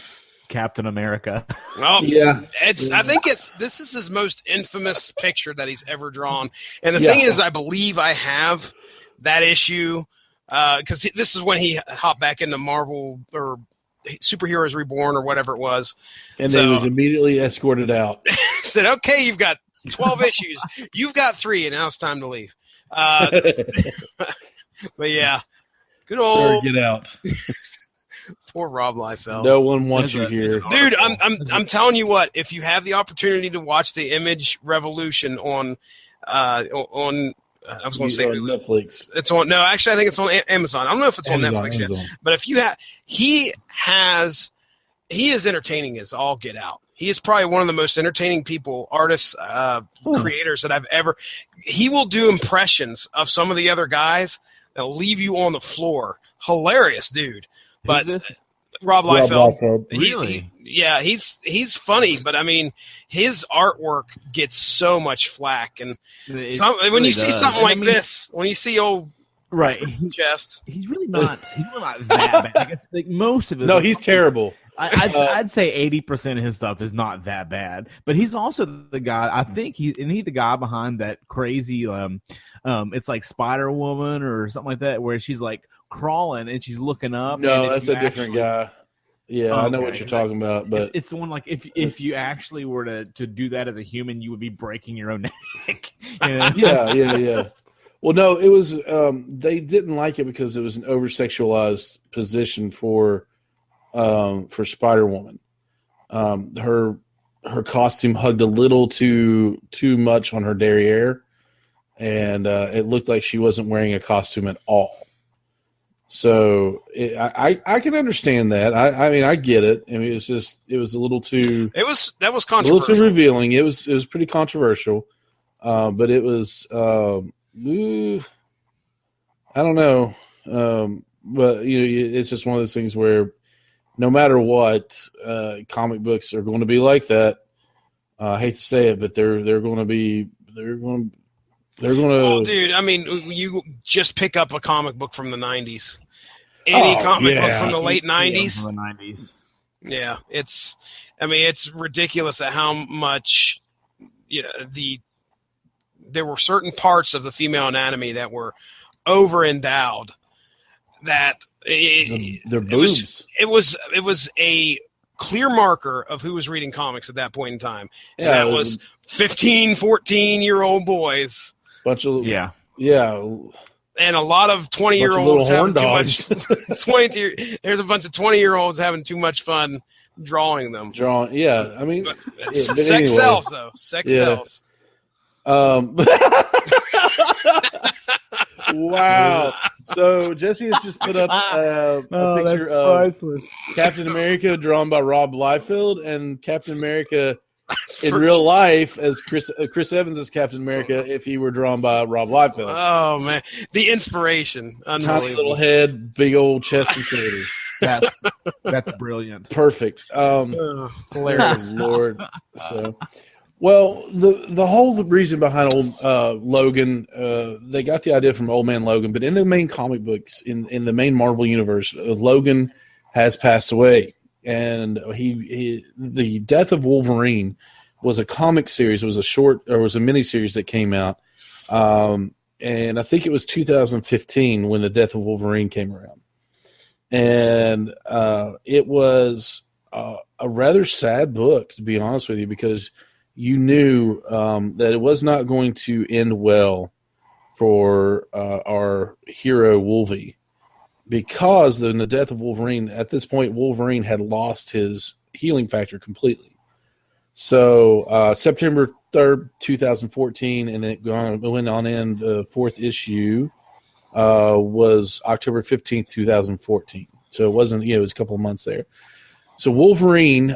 Captain America. Well, Yeah. I think this is his most infamous picture that he's ever drawn. And the thing is, I believe I have that issue because this is when he hopped back into Marvel or Superheroes Reborn or whatever it was. And then he was immediately escorted out. Said, okay, you've got 12 issues. You've got 3, and now it's time to leave. But yeah, good old Sir, get out. poor Rob Liefeld. No one wants you here, dude. I'm telling you what. If you have the opportunity to watch the Image Revolution on I was going to say Netflix. It's on. No, actually, I think it's on Amazon. I don't know if it's on Netflix yet. But if you have, he is entertaining as all get out. He is probably one of the most entertaining people, artists, creators that I've ever. He will do impressions of some of the other guys that'll leave you on the floor. Hilarious, dude. But Rob Liefeld. Really? He's funny, but I mean, his artwork gets so much flack, and when you see something like this, when you see old chest, he's really not that bad. I guess like most of it. No, he's terrible. I'd say 80% of his stuff is not that bad, but he's also the guy. I think he's the guy behind that crazy. It's like Spider Woman or something like that, where she's like crawling and she's looking up. No, that's a different guy. Yeah, I know what you're talking about, but it's the one like if you actually were to do that as a human, you would be breaking your own neck. You know? Yeah. Well, no, it was they didn't like it because it was an over sexualized position for Spider Woman. Her costume hugged a little too much on her derriere, and it looked like she wasn't wearing a costume at all. So I can understand that. I mean, I get it. I mean, it was a little too. That was controversial. A little too revealing. It was pretty controversial, but it was. I don't know, but it's just one of those things where no matter what, comic books are going to be like that. I hate to say it, but they're going to be. Well, dude, I mean, you just pick up a comic book from the 90s. Any comic book from the late 90s. From the 90s. Yeah, it's ridiculous at how much there were certain parts of the female anatomy that were over endowed. That their boobs. It was a clear marker of who was reading comics at that point in time. And that was 15, 14-year-old boys. Bunch of yeah, and a lot of 20-year-olds having too much. There's a bunch of 20-year-olds having too much fun drawing them. Yeah. I mean, sex sells though. Sex sells. Wow. So Jesse has just put up a picture of Captain America drawn by Rob Liefeld and Captain America in real life as Chris Evans as Captain America if he were drawn by Rob Liefeld. Oh man, the inspiration! Tiny little head, big old chest and shoulders. That's brilliant. Perfect. Hilarious, Lord. So, well, the whole reason behind old Logan, they got the idea from Old Man Logan, but in the main comic books, in the main Marvel universe, Logan has passed away. And the Death of Wolverine was a comic series. It was a mini series that came out, and I think it was 2015 when the Death of Wolverine came around, and it was a rather sad book, to be honest with you, because you knew that it was not going to end well for our hero Wolvie. Because in the Death of Wolverine, at this point, Wolverine had lost his healing factor completely. So September 3rd, 2014, and it went on in the fourth issue was October 15th, 2014. So it wasn't, it was a couple of months there. So Wolverine,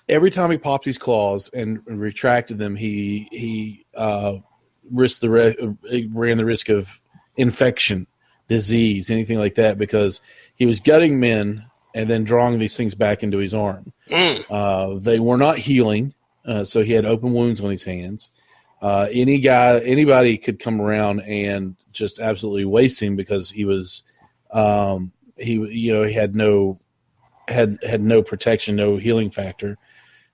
every time he popped his claws and retracted them, he ran the risk of infection, disease, anything like that, because he was gutting men and then drawing these things back into his arm. They were not healing, so he had open wounds on his hands. Anybody could come around and just absolutely waste him because he was, he had no protection, no healing factor.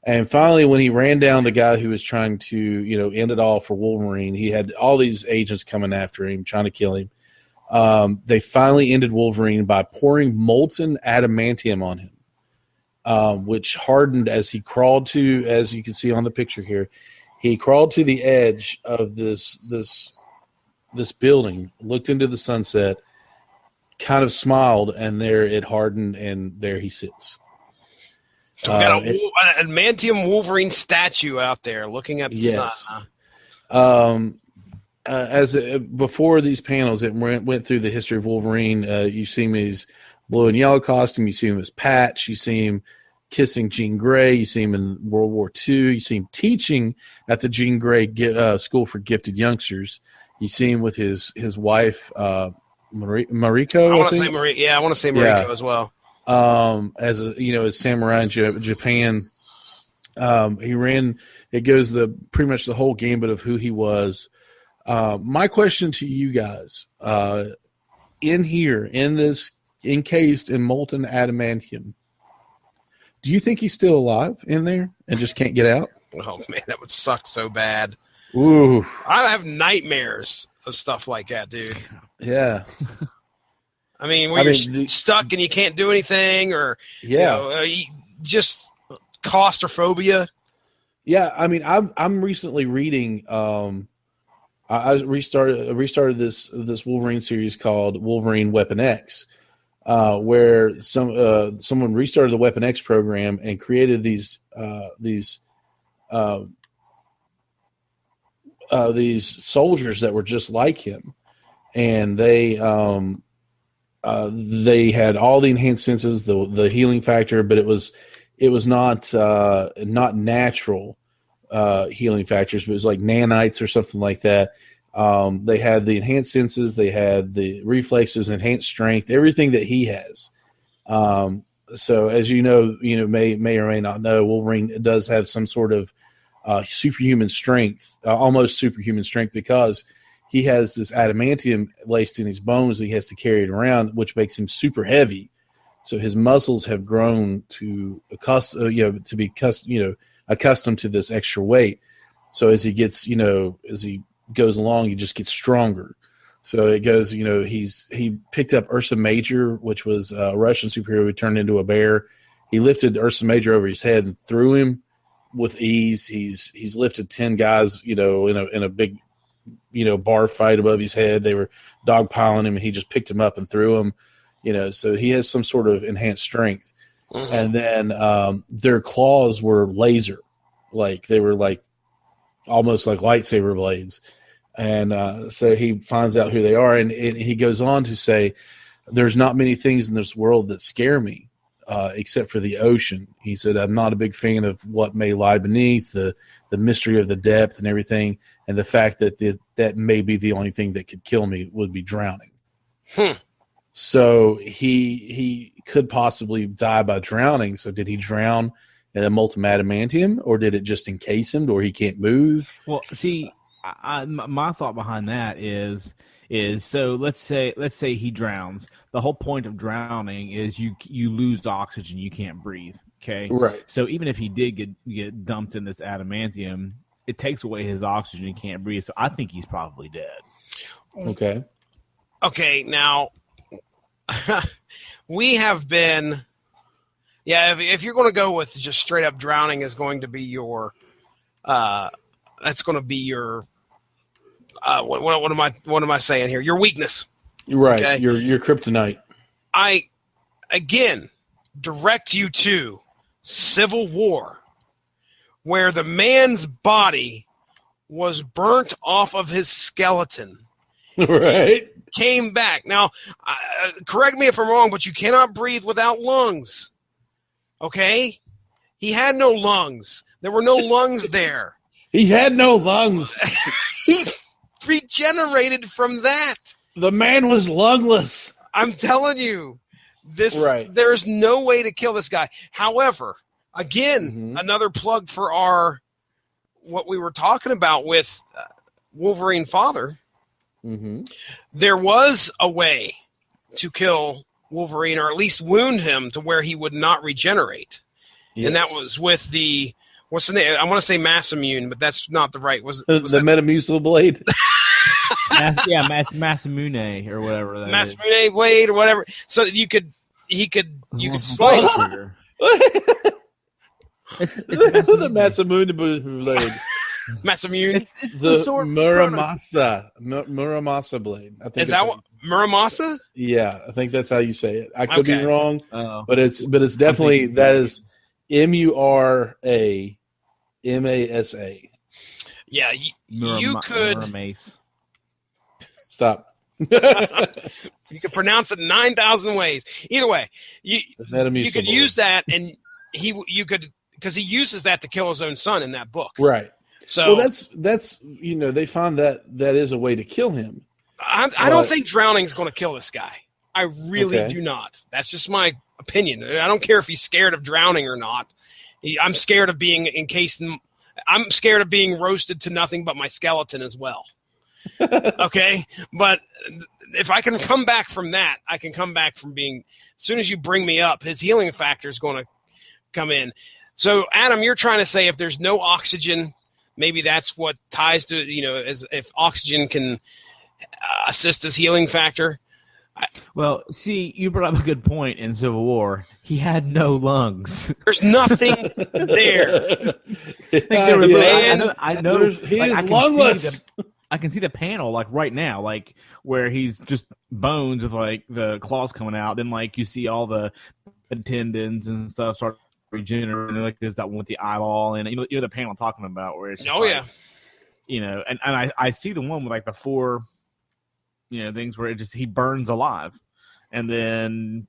And finally, when he ran down the guy who was trying to, end it all for Wolverine, he had all these agents coming after him, trying to kill him. They finally ended Wolverine by pouring molten adamantium on him, which hardened as he crawled to, as you can see on the picture here, he crawled to the edge of this building, looked into the sunset, kind of smiled, and there it hardened, and there he sits. So we got an adamantium Wolverine statue out there looking at the sun. Before these panels, it went through the history of Wolverine. You see him in his blue and yellow costume. You see him as Patch. You see him kissing Jean Grey. You see him in World War II. You see him teaching at the Jean Grey School for Gifted Youngsters. You see him with his wife, Mariko. I want to say Mariko. Yeah, I want to say Mariko as well. As samurai in Japan, he ran. It goes pretty much the whole gambit of who he was. My question to you guys, in here, in this encased in molten adamantium, do you think he's still alive in there and just can't get out? Oh man, that would suck so bad. Ooh, I have nightmares of stuff like that, dude. Yeah. I mean, you're stuck and you can't do anything, or just claustrophobia. Yeah, I mean, I'm recently reading. I restarted this Wolverine series called Wolverine Weapon X, where someone restarted the Weapon X program and created these soldiers that were just like him, and they had all the enhanced senses, the healing factor, but it was not natural healing factors, but it was like nanites or something like that. They had the enhanced senses, they had the reflexes, enhanced strength, everything that he has. So as you may or may not know, Wolverine does have some sort of superhuman strength, almost superhuman strength, because he has this adamantium laced in his bones. He has to carry it around, which makes him super heavy. So his muscles have grown to accustomed to this extra weight. So as he gets, as he goes along, he just gets stronger. So it goes, he picked up Ursa Major, which was a Russian superhero who turned into a bear. He lifted Ursa Major over his head and threw him with ease. He's lifted 10 guys, in a big, bar fight above his head. They were dogpiling him, and he just picked him up and threw him. So he has some sort of enhanced strength. Mm-hmm. And then their claws were laser, like they were like almost like lightsaber blades. And so he finds out who they are, and he goes on to say, "There's not many things in this world that scare me, except for the ocean." He said, "I'm not a big fan of what may lie beneath, the mystery of the depth and everything, and the fact that that may be the only thing that could kill me would be drowning." So he could possibly die by drowning. So did he drown in a molten adamantium, or did it just encase him, or he can't move? Well, see, my thought behind that is so let's say he drowns. The whole point of drowning is you lose oxygen, you can't breathe. Okay, right. So even if he did get dumped in this adamantium, it takes away his oxygen, he can't breathe. So I think he's probably dead. Okay, now we have been, if you're going to go with just straight up drowning is going to be your, that's going to be your, what am I saying here? Your weakness. Right. Okay? Your kryptonite. I, again, direct you to Civil War, where the man's body was burnt off of his skeleton. Right. Came back. Now, correct me if I'm wrong, but you cannot breathe without lungs. Okay? He had no lungs. There were no lungs there. He had no lungs. He regenerated from that. The man was lungless. I'm telling you, there's no way to kill this guy. However, again, another plug for our what we were talking about with Wolverine Father, there was a way to kill Wolverine, or at least wound him to where he would not regenerate. Yes. And that was with the, what's the name? I want to say Mass Immune, but that's not the right. Was the Metamucil blade? Massamune or whatever. Massamune blade or whatever. So you could slice. It's the Massamune blade. Massamune. It's the Muramasa blade. I think is that what Muramasa? Yeah, I think that's how you say it. I could be wrong, but it's definitely that is Mura Masa. Yeah, you could stop. You could pronounce it 9,000 ways. Either way, you could use that, and you could, because he uses that to kill his own son in that book, right? So that's they find that is a way to kill him. I don't think drowning is going to kill this guy. I really do not. That's just my opinion. I don't care if he's scared of drowning or not. I'm scared of being encased in. I'm scared of being roasted to nothing but my skeleton as well. Okay, but if I can come back from that, I can come back from being. As soon as you bring me up, his healing factor is going to come in. So, Adam, you're trying to say if there's no oxygen, maybe that's what ties to, as if oxygen can assist his healing factor. Well, see, you brought up a good point in Civil War. He had no lungs. There's nothing there. There was I know he is lungless. I can see the panel like right now, like where he's just bones with like the claws coming out. Then like you see all the tendons and stuff start regenerating. Like there's that one with the eyeball, and you know the panel I'm talking about where it's just and I see the one with like the 4 things where he burns alive, and then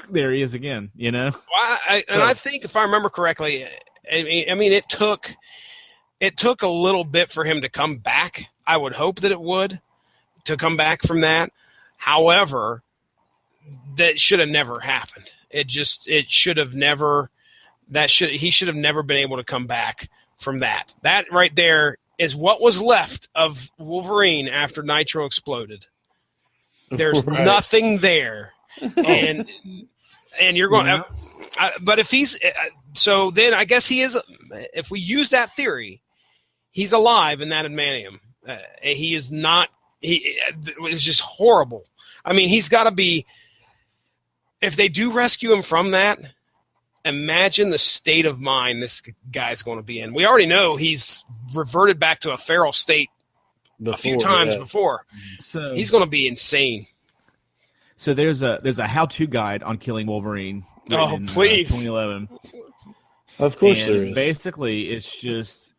there he is again. Well, I think if I remember correctly, I mean it took a little bit for him to come back. I would hope that it would to come back from that. However, that should have never happened. He should have never been able to come back from that. That right there is what was left of Wolverine after Nitro exploded. There's nothing there. And you're going but if he's so then I guess he is, if we use that theory, he's alive in that adamantium. He is not. It's just horrible. I mean, he's got to be. If they do rescue him from that, imagine the state of mind this guy's going to be in. We already know he's reverted back to a feral state a few times before. So he's going to be insane. So there's a how-to guide on killing Wolverine. Please, 2011. Of course, there is. Basically, it's just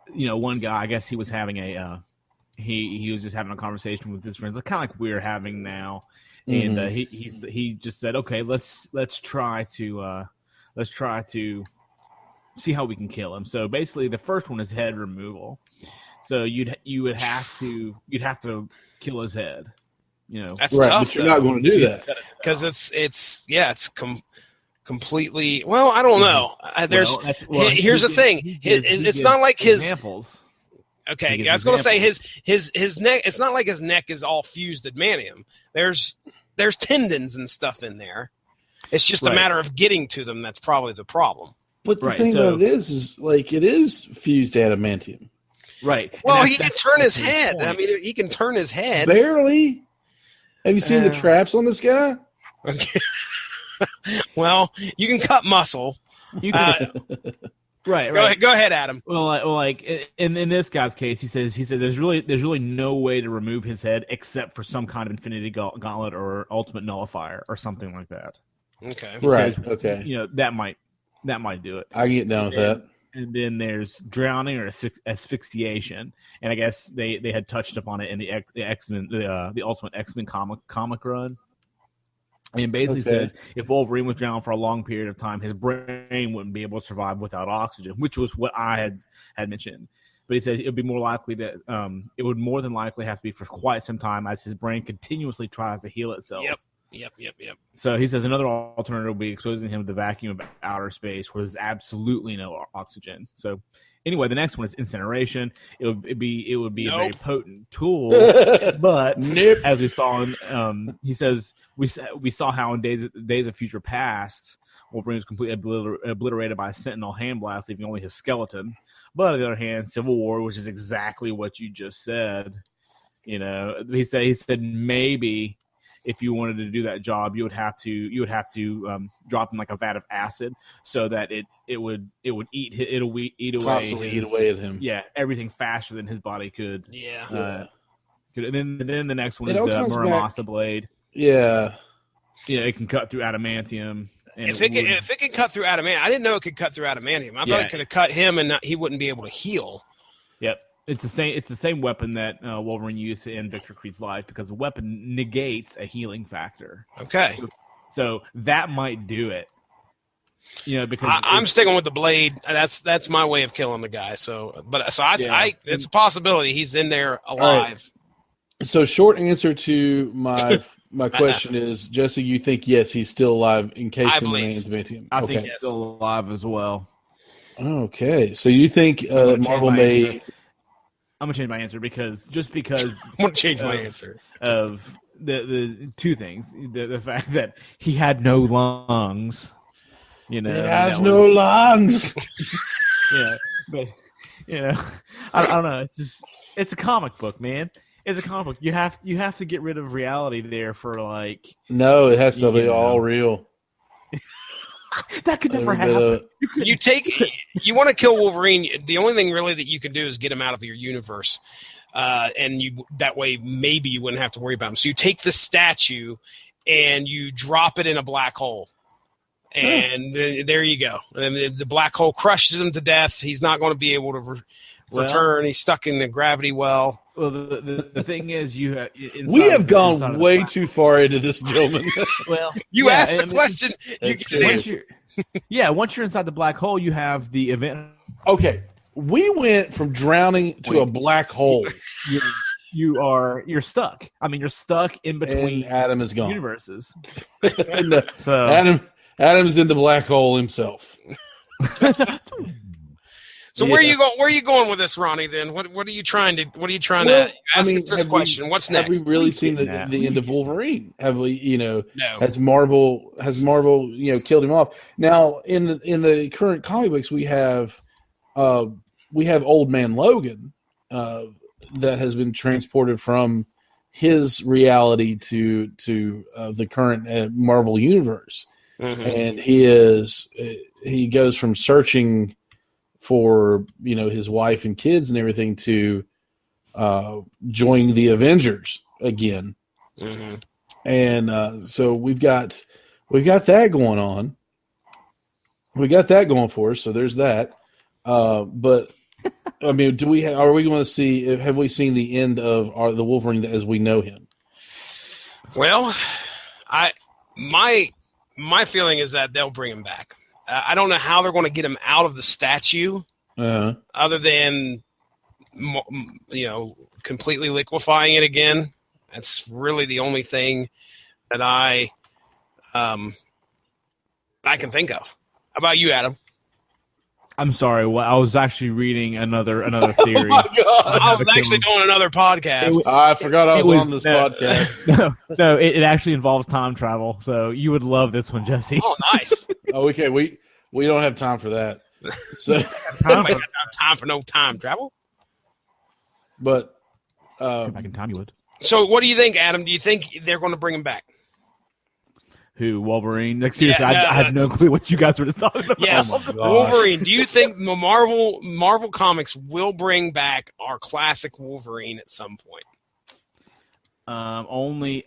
one guy. I guess he was having he was just having a conversation with his friends, kind of like we're having now, and he just said, okay, let's try to see how we can kill him. So basically, the first one is head removal. So you'd have to kill his head. That's right, tough, but you're not going to do that because it's completely. Well, I don't know. Here's the thing. It's not like his examples. Okay, I was going to say his neck. It's not like his neck is all fused adamantium. There's tendons and stuff in there. It's just a matter of getting to them. That's probably the problem. But the thing about it is like it is fused adamantium. Right. Well, he can turn his head. I mean, he can turn his head. Barely. Have you seen the traps on this guy? Well, you can cut muscle. You can, right. Go ahead, Adam. Well, like in this guy's case, he said there's really no way to remove his head except for some kind of Infinity Gauntlet or Ultimate Nullifier or something like that. Okay. Okay. That might do it. I can get down with that. And then there's drowning or asphyxiation, and I guess they had touched upon it in the X-Men, the Ultimate X-Men comic run. And basically says if Wolverine was drowned for a long period of time, his brain wouldn't be able to survive without oxygen, which was what I had mentioned. But he said it would be more likely that it would more than likely have to be for quite some time as his brain continuously tries to heal itself. Yep. Yep. So he says another alternative will be exposing him to the vacuum of outer space where there's absolutely no oxygen. So anyway, the next one is incineration. It would be a very potent tool, but as we saw, he says we saw how in Days of Future Past, Wolverine was completely obliterated by a Sentinel hand blast, leaving only his skeleton. But on the other hand, Civil War, which is exactly what you just said, he said maybe if you wanted to do that job, you would have to drop in like a vat of acid so that it would eat away at him. Yeah, everything faster than his body could. Yeah. And then the next one is the Muramasa blade. Yeah. Yeah, it can cut through adamantium. And if it can cut through adamantium, I didn't know it could cut through adamantium. I thought it could have cut him and he wouldn't be able to heal. Yep. It's the same weapon that Wolverine used to end Victor Creed's life because the weapon negates a healing factor. Okay. So that might do it. Because I'm sticking with the blade. That's my way of killing the guy. So it's a possibility he's in there alive. Right. So short answer to my question is, Jesse, you think yes, he's still alive encased in the adamantium? I think he's still alive as well. Okay, so you think Marvel may? I'm gonna change my answer because I'm gonna change my answer of the two things: the fact that he had no lungs. He has no lungs. Yeah, but I don't know. It's a comic book, man. It's a comic book. You have to get rid of reality there for like. No, it has to be all real. That could never happen. You want to kill Wolverine. The only thing really that you can do is get him out of your universe, and that way maybe you wouldn't have to worry about him. So you take the statue and you drop it in a black hole, and there you go. And the black hole crushes him to death. He's not going to be able to return. He's stuck in the gravity well. Well, the thing is, we have gone way too far into this, gentlemen. Well, you asked the question. Once you're inside the black hole, you have the event. Okay, we went from drowning to a black hole. You're stuck. I mean, you're stuck in between. And Adam is gone. Universes. So Adam's in the black hole himself. So where are you going with this, Ronnie? Then what are you trying to ask us this question? What's next? Have we really seen the end of Wolverine? Have we, no. Has Marvel killed him off? Now in the current comic books we have Old Man Logan that has been transported from his reality to the current Marvel universe, and he goes from searching for his wife and kids and everything to join the Avengers again, and so we've got that going on. We got that going for us. So there's that. But I mean, are we going to see? Have we seen the end of the Wolverine as we know him? Well, my feeling is that they'll bring him back. I don't know how they're going to get him out of the statue, other than completely liquefying it again. That's really the only thing that I can think of. How about you, Adam? I'm sorry. Well, I was actually reading another theory. Oh my God. I was actually doing another podcast. I forgot I was on this podcast. No, it actually involves time travel. So you would love this one, Jesse. Oh, nice. Okay, we don't have time for that. So time for no time travel. But back in time, you would. So, what do you think, Adam? Do you think they're going to bring him back? Who, Wolverine? Like, seriously, I have no clue what you guys were just talking about. Yes, Wolverine. Do you think the Marvel Comics will bring back our classic Wolverine at some point? Only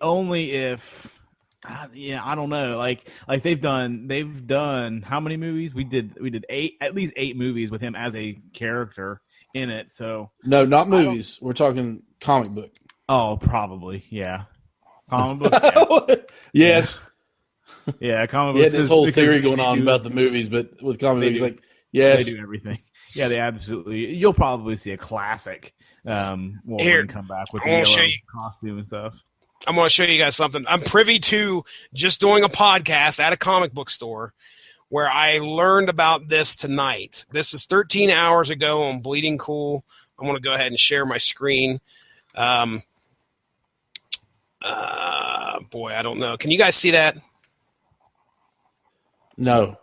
if, I don't know. Like they've done how many movies? We did at least 8 movies with him as a character in it. So no, not movies. We're talking comic book. Oh, probably, yeah. Comic book. Yeah. Yes. Yeah, comic books. Yeah, this whole theory going on about the movies, but with comic books, like, yes. They do everything. Yeah, they absolutely. You'll probably see a classic Wolverine come back with the yellow costume and stuff. I'm going to show you guys something. I'm privy to just doing a podcast at a comic book store where I learned about this tonight. This is 13 hours ago on Bleeding Cool. I'm going to go ahead and share my screen. Boy, I don't know. Can you guys see that? No.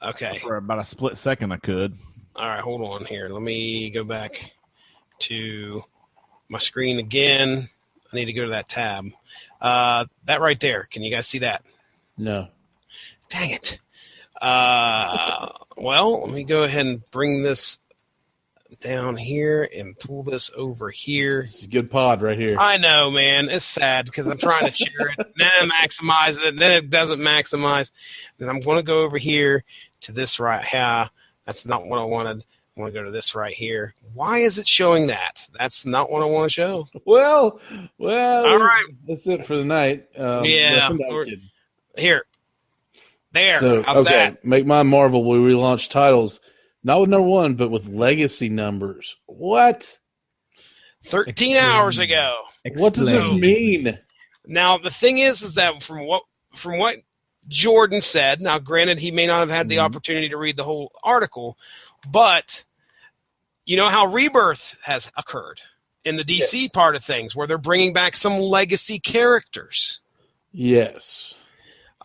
Okay. For about a split second, I could. All right, hold on here. Let me go back to my screen again. I need to go to that tab. That right there. Can you guys see that? No. Dang it. Well, let me go ahead and bring this down here and pull this over here. It's a good pod right here. I know, man. It's sad because I'm trying to share it, then I maximize it, then it doesn't maximize. Then I'm going to go over here to this right here. That's not what I wanted. I want to go to this right here. Why is it showing that? That's not what I want to show. Well, all right. That's it for the night. Yeah. Here. There. So, how's that? Make My Marvel. We relaunch titles, not with number one, but with legacy numbers. What? 13 hours ago. What does this mean? Now, the thing is that from what Jordan said, now granted, he may not have had the opportunity to read the whole article, but you know how Rebirth has occurred in the DC part of things, where they're bringing back some legacy characters. Yes.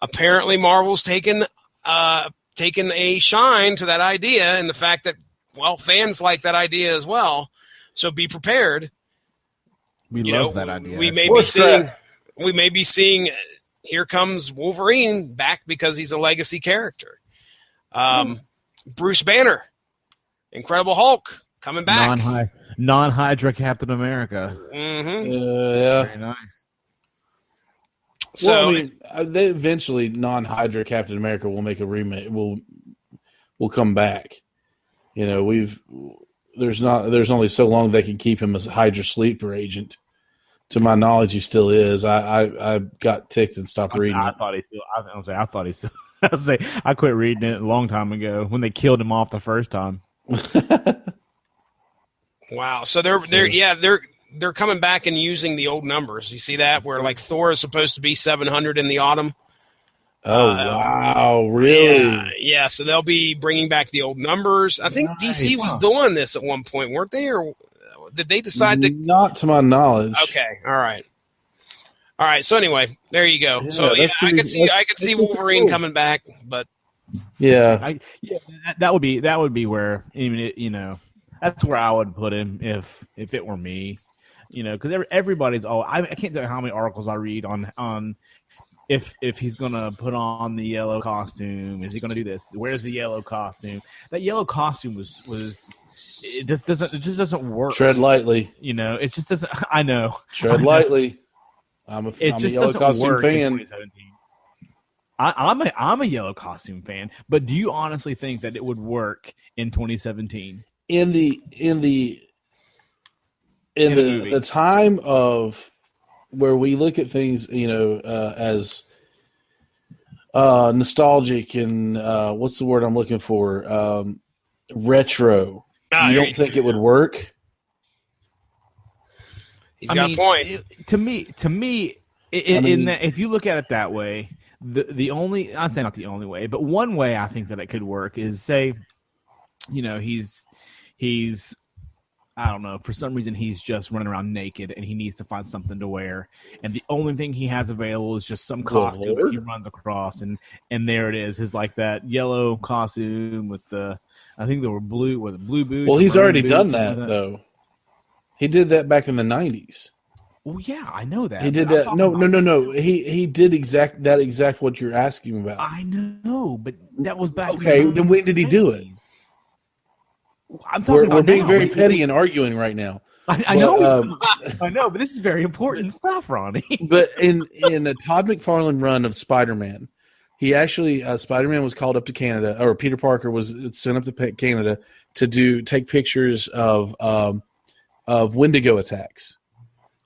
Apparently, Marvel's taken a shine to that idea, and the fact that, well, fans like that idea as well. So be prepared. We love that idea. We may be seeing. Here comes Wolverine back because he's a legacy character. Bruce Banner, Incredible Hulk, coming back. Non-Hydra Captain America. Mm-hmm. Yeah. Very nice. So, well, I mean, they eventually non-Hydra Captain America will make a remake. Will come back. You know, there's only so long they can keep him as a Hydra sleeper agent. To my knowledge, he still is. I got ticked and stopped reading. I thought he still. I thought he still. I quit reading it a long time ago when they killed him off the first time. Wow. So they're coming back and using the old numbers. You see that where like Thor is supposed to be 700 in the autumn. Oh wow! Really? Yeah. So they'll be bringing back the old numbers. I think DC was doing this at one point, weren't they? Or did they decide to? Not to my knowledge. Okay. All right. So anyway, there you go. Yeah, so I could see Wolverine coming back, but that would be where that's where I would put him if it were me, because everybody's I can't tell you how many articles I read on if he's gonna put on the yellow costume, is he gonna do this? Where's the yellow costume? That yellow costume was. It just doesn't work. Tread lightly. It just doesn't. I know. Tread lightly. I'm a yellow costume fan. I'm a yellow costume fan, but do you honestly think that it would work in 2017? In the time of where we look at things, as nostalgic and what's the word I'm looking for? Retro. You don't think it would work? He's got a point. To me, if you look at it that way, the only, I'd say not the only way, but one way I think that it could work is, say, he's I don't know, for some reason he's just running around naked and he needs to find something to wear, and the only thing he has available is just some costume that he runs across, and there it is like that yellow costume with the, I think they were blue boots. Well, he's already done that though. He did that back in the 90s. Well, yeah, I know that. He did that. No. He did exact what you're asking about. I know, but that was back. Okay, then when did he do it? I'm talking. We're being very petty and arguing right now. I know. I know, but this is very important stuff, Ronnie. But in the Todd McFarlane run of Spider-Man, he actually Spider-Man was called up to Canada, or Peter Parker was sent up to Canada to take pictures of Wendigo attacks,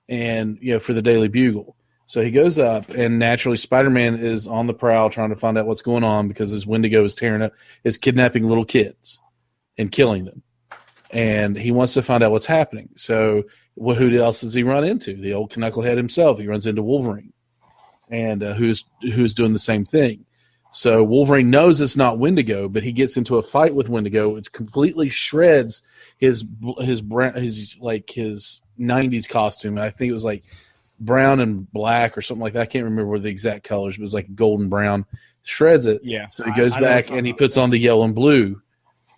and for the Daily Bugle. So he goes up, and naturally Spider-Man is on the prowl trying to find out what's going on because his Wendigo is kidnapping little kids and killing them, and he wants to find out what's happening. So Well, who else does he run into? The old knucklehead himself. He runs into Wolverine, and who's doing the same thing. So Wolverine knows it's not Wendigo, but he gets into a fight with Wendigo, which completely shreds his 90s costume. And I think it was like brown and black or something like that. I can't remember what the exact colors, but it was like golden brown. Shreds it. Yeah. So he goes back and he puts on the yellow and blue.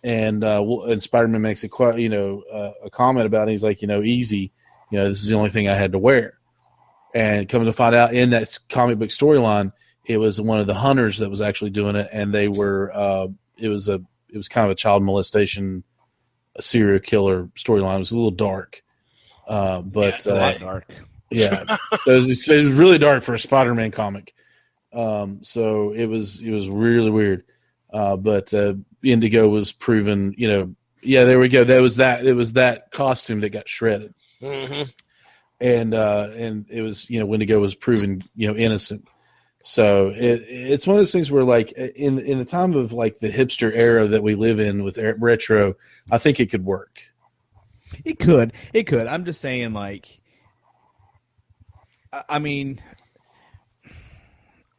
And Spider-Man makes a comment about it. He's like, easy. This is the only thing I had to wear. And coming to find out, in that comic book storyline, it was one of the hunters that was actually doing it, and they were. It was kind of a child molestation, a serial killer storyline. It was a little dark, but dark. Yeah, so it was really dark for a Spider-Man comic. So it was really weird. But Indigo was proven, yeah, there we go. It was that costume that got shredded. Mm-hmm. And it was, Wendigo was proven, innocent. So it's one of those things where, like, in the time of like the hipster era that we live in with retro, I think it could work. It could. I'm just saying, like, I mean,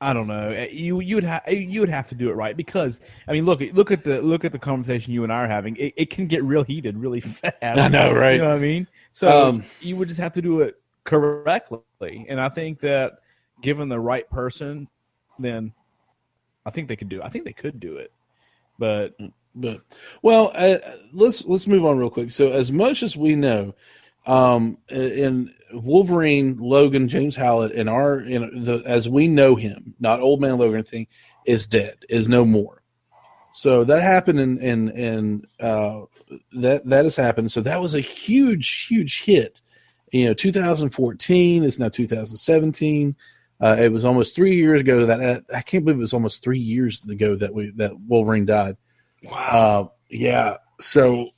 I don't know. You would have to do it right, because I mean, look at the conversation you and I are having. It can get real heated really fast. I know, right? You know what I mean? So you would just have to do it correctly, and I think that given the right person, then I think they could do it. I think they could do it, but well, let's move on real quick. So, as much as we know, in Wolverine, Logan, James Howlett, and as we know him, not Old Man Logan thing, is dead, is no more. So that happened, and that has happened. So that was a huge hit. 2014. It's now 2017. It was almost 3 years ago that I can't believe it was almost 3 years ago that Wolverine died. Wow. Yeah. So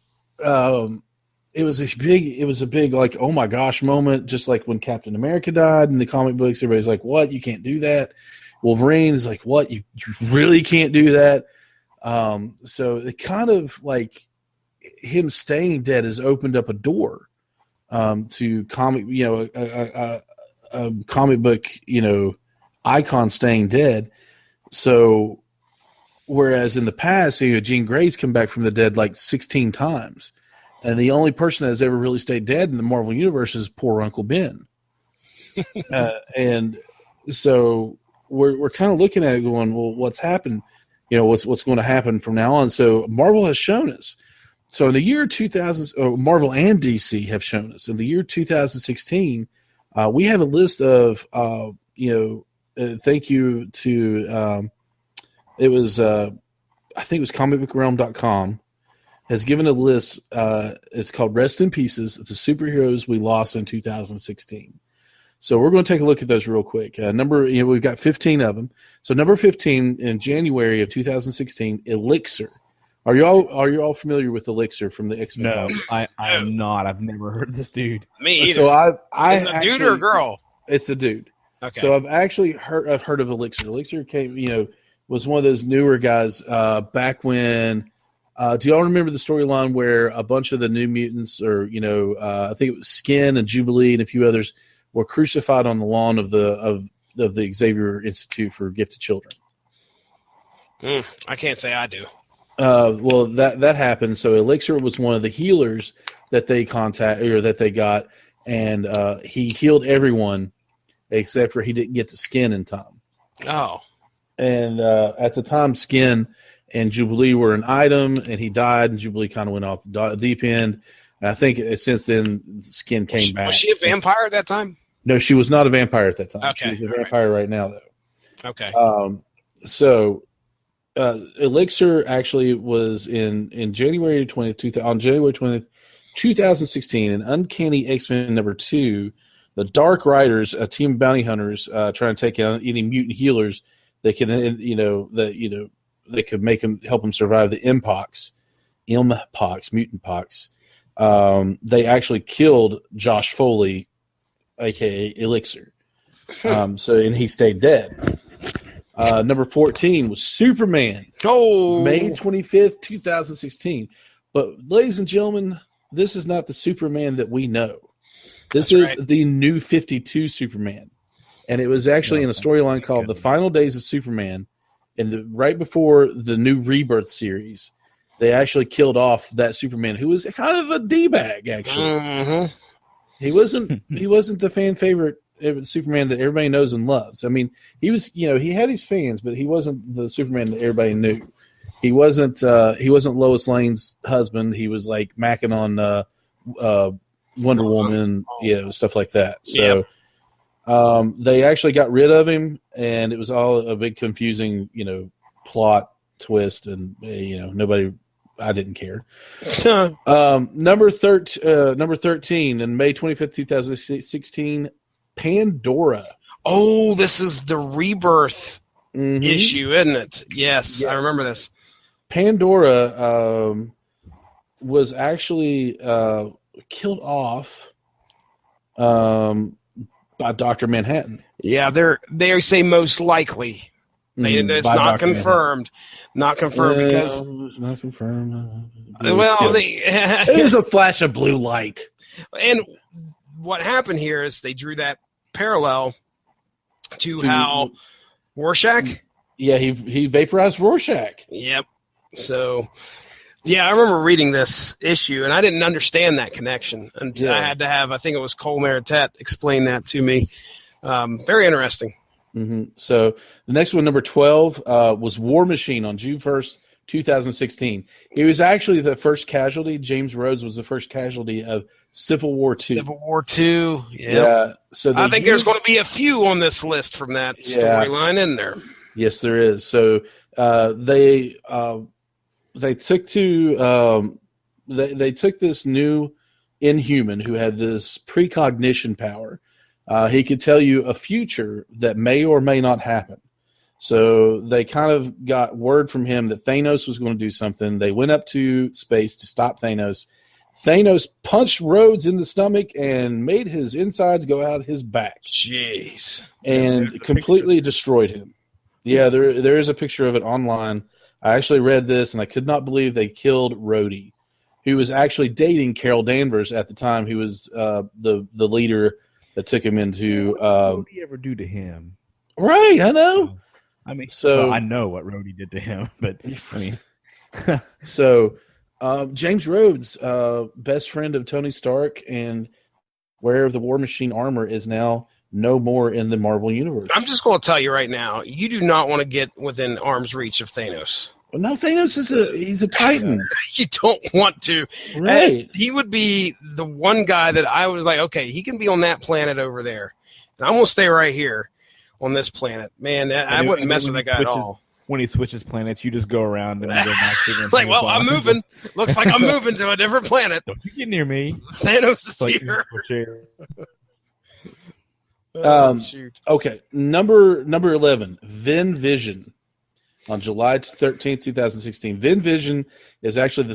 it was a big like, oh my gosh moment, just like when Captain America died in the comic books. Everybody's like, what? You can't do that. Wolverine is like, what? You really can't do that. So it kind of like him staying dead has opened up a door to comic, a comic book, icon staying dead. So whereas in the past, Jean Grey's come back from the dead like 16 times. And the only person that's ever really stayed dead in the Marvel Universe is poor Uncle Ben. And so we're kind of looking at it going, well, what's happened? What's going to happen from now on? So Marvel has shown us. So in the year 2000, Marvel and DC have shown us in the year 2016, we have a list of, thank you to, it was, I think it was comicbookrealm.com has given a list. It's called Rest in Pieces, the superheroes we lost in 2016. So we're going to take a look at those real quick. We've got 15 of them. So number 15 in January of 2016, Elixir. Are you all familiar with Elixir from the X-Men? No, I am not. I've never heard of this dude. Me either. So is it a dude or a girl? It's a dude. Okay. So I've heard of Elixir. Elixir was one of those newer guys back when. Do y'all remember the storyline where a bunch of the New Mutants, or I think it was Skin and Jubilee and a few others, were crucified on the lawn of the Xavier Institute for Gifted Children? I can't say I do. Well, that happened. So Elixir was one of the healers that they got, and he healed everyone except for he didn't get to Skin in time. Oh. And at the time, Skin and Jubilee were an item, and he died, and Jubilee kind of went off the deep end. And I think since then, Skin came back. Was she a vampire at that time? No, she was not a vampire at that time. Okay, She's a vampire right now, though. Okay. So Elixir actually was in January 20th, on January 20th, 2016, in Uncanny X-Men #2, the Dark Riders, a team of bounty hunters, trying to take out any mutant healers that can, they could help them survive the Mpox, mutant pox. They actually killed Josh Foley, aka Elixir. And he stayed dead. Number 14 was Superman. Oh, May 25th, 2016. But ladies and gentlemen, this is not the Superman that we know. This is the New 52 Superman. And it was actually in a storyline called The Final Days of Superman. And right before the new Rebirth series, they actually killed off that Superman, who was kind of a D-bag, actually. Mm-hmm. He wasn't the fan favorite Superman that everybody knows and loves. I mean, he was, he had his fans, but he wasn't the Superman that everybody knew. He wasn't Lois Lane's husband. He was like macking on Wonder Woman, stuff like that. So they actually got rid of him, and it was all a big confusing, plot twist, and nobody. I didn't care. Number 13 in May 25th, 2016, Pandora. Oh, this is the Rebirth issue, isn't it? Yes, I remember this. Pandora was actually killed off by Dr. Manhattan. Yeah, they say most likely. It's not Dr. confirmed. Not confirmed because not confirmed. it was a flash of blue light. And what happened here is they drew that parallel to how Rorschach. Yeah, he vaporized Rorschach. Yep. So, yeah, I remember reading this issue, and I didn't understand that connection until I had to have, I think it was Cole Meritet, explain that to me. Very interesting. Mm-hmm. So the next one, number 12, was War Machine on June 1st, 2016. He was actually the first casualty. James Rhodes was the first casualty of Civil War II. Civil War II, yeah. So I think there's going to be a few on this list from that storyline in there. Yes, there is. So they took they took this new Inhuman who had this precognition power. He could tell you a future that may or may not happen. So they kind of got word from him that Thanos was going to do something. They went up to space to stop Thanos. Thanos punched Rhodes in the stomach and made his insides go out his back. Jeez. And completely destroyed him. Yeah, there is a picture of it online. I actually read this, and I could not believe they killed Rhodey, who was actually dating Carol Danvers at the time, who was the leader that took him into. What did he ever do to him? Right, I know. I mean, so I know what Rhodey did to him, but I mean, so James Rhodes, best friend of Tony Stark, and wearer of the War Machine armor, is now no more in the Marvel universe. I'm just going to tell you right now, you do not want to get within arm's reach of Thanos. Well, no, Thanos he's a Titan. You don't want to. Right. And he would be the one guy that I was like, okay, he can be on that planet over there. And I'm going to stay right here on this planet. Man, I wouldn't mess with that guy at all. When he switches planets, you just go around and go back like, well, I'm moving. Looks like I'm moving to a different planet. Don't you get near me. Thanos is here. Shoot. Okay, number 11, Vin Vision. On July 13th, 2016. Vin Vision is actually he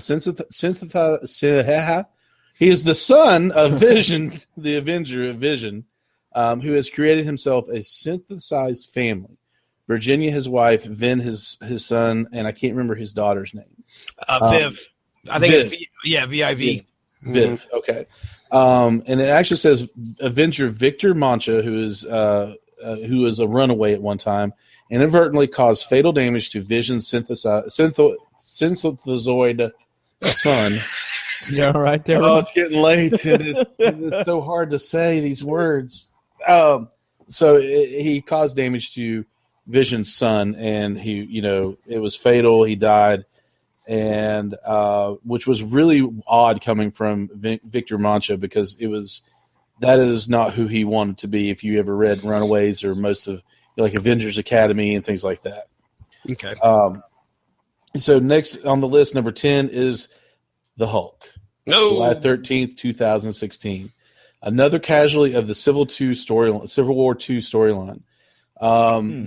is the son of Vision, the Avenger of Vision, who has created himself a synthesized family. Virginia, his wife, Vin, his son, and I can't remember his daughter's name. Viv. I think Viv. It's V-I-V. Viv, okay. And it actually says Avenger Victor Mancha, who is a runaway at one time, inadvertently caused fatal damage to Vision's synthezoid son. Yeah, right there. Oh, it's getting late. It's so hard to say these words. So he caused damage to Vision's son, and it was fatal. He died, and which was really odd coming from Victor Mancha, because that is not who he wanted to be. If you ever read Runaways or most of Avengers Academy and things like that. Okay. So next on the list, number 10 is the Hulk. No. July 13th, 2016. Another casualty of the Civil War II storyline.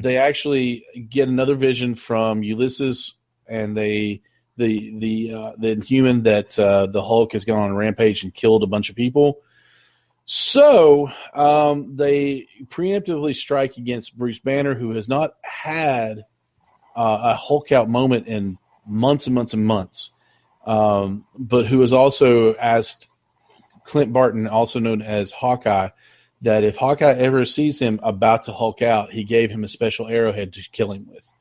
They actually get another vision from Ulysses, and the Inhuman that the Hulk has gone on a rampage and killed a bunch of people. So they preemptively strike against Bruce Banner, who has not had a Hulk out moment in months and months and months, but who has also asked Clint Barton, also known as Hawkeye, that if Hawkeye ever sees him about to Hulk out, he gave him a special arrowhead to kill him with.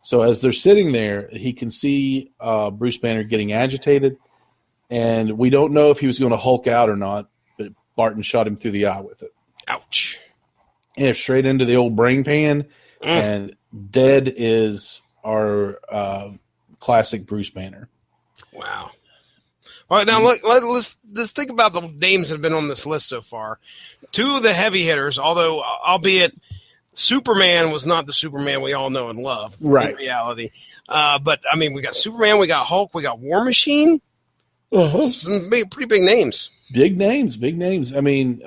So as they're sitting there, he can see Bruce Banner getting agitated, and we don't know if he was going to Hulk out or not, but Barton shot him through the eye with it. Ouch. And straight into the old brain pan, and dead is our classic Bruce Banner. Wow. All right, now let's think about the names that have been on this list so far. Two of the heavy hitters, although albeit Superman was not the Superman we all know and love in reality. But, I mean, we got Superman, we got Hulk, we got War Machine. Some pretty big names. Big names. I mean,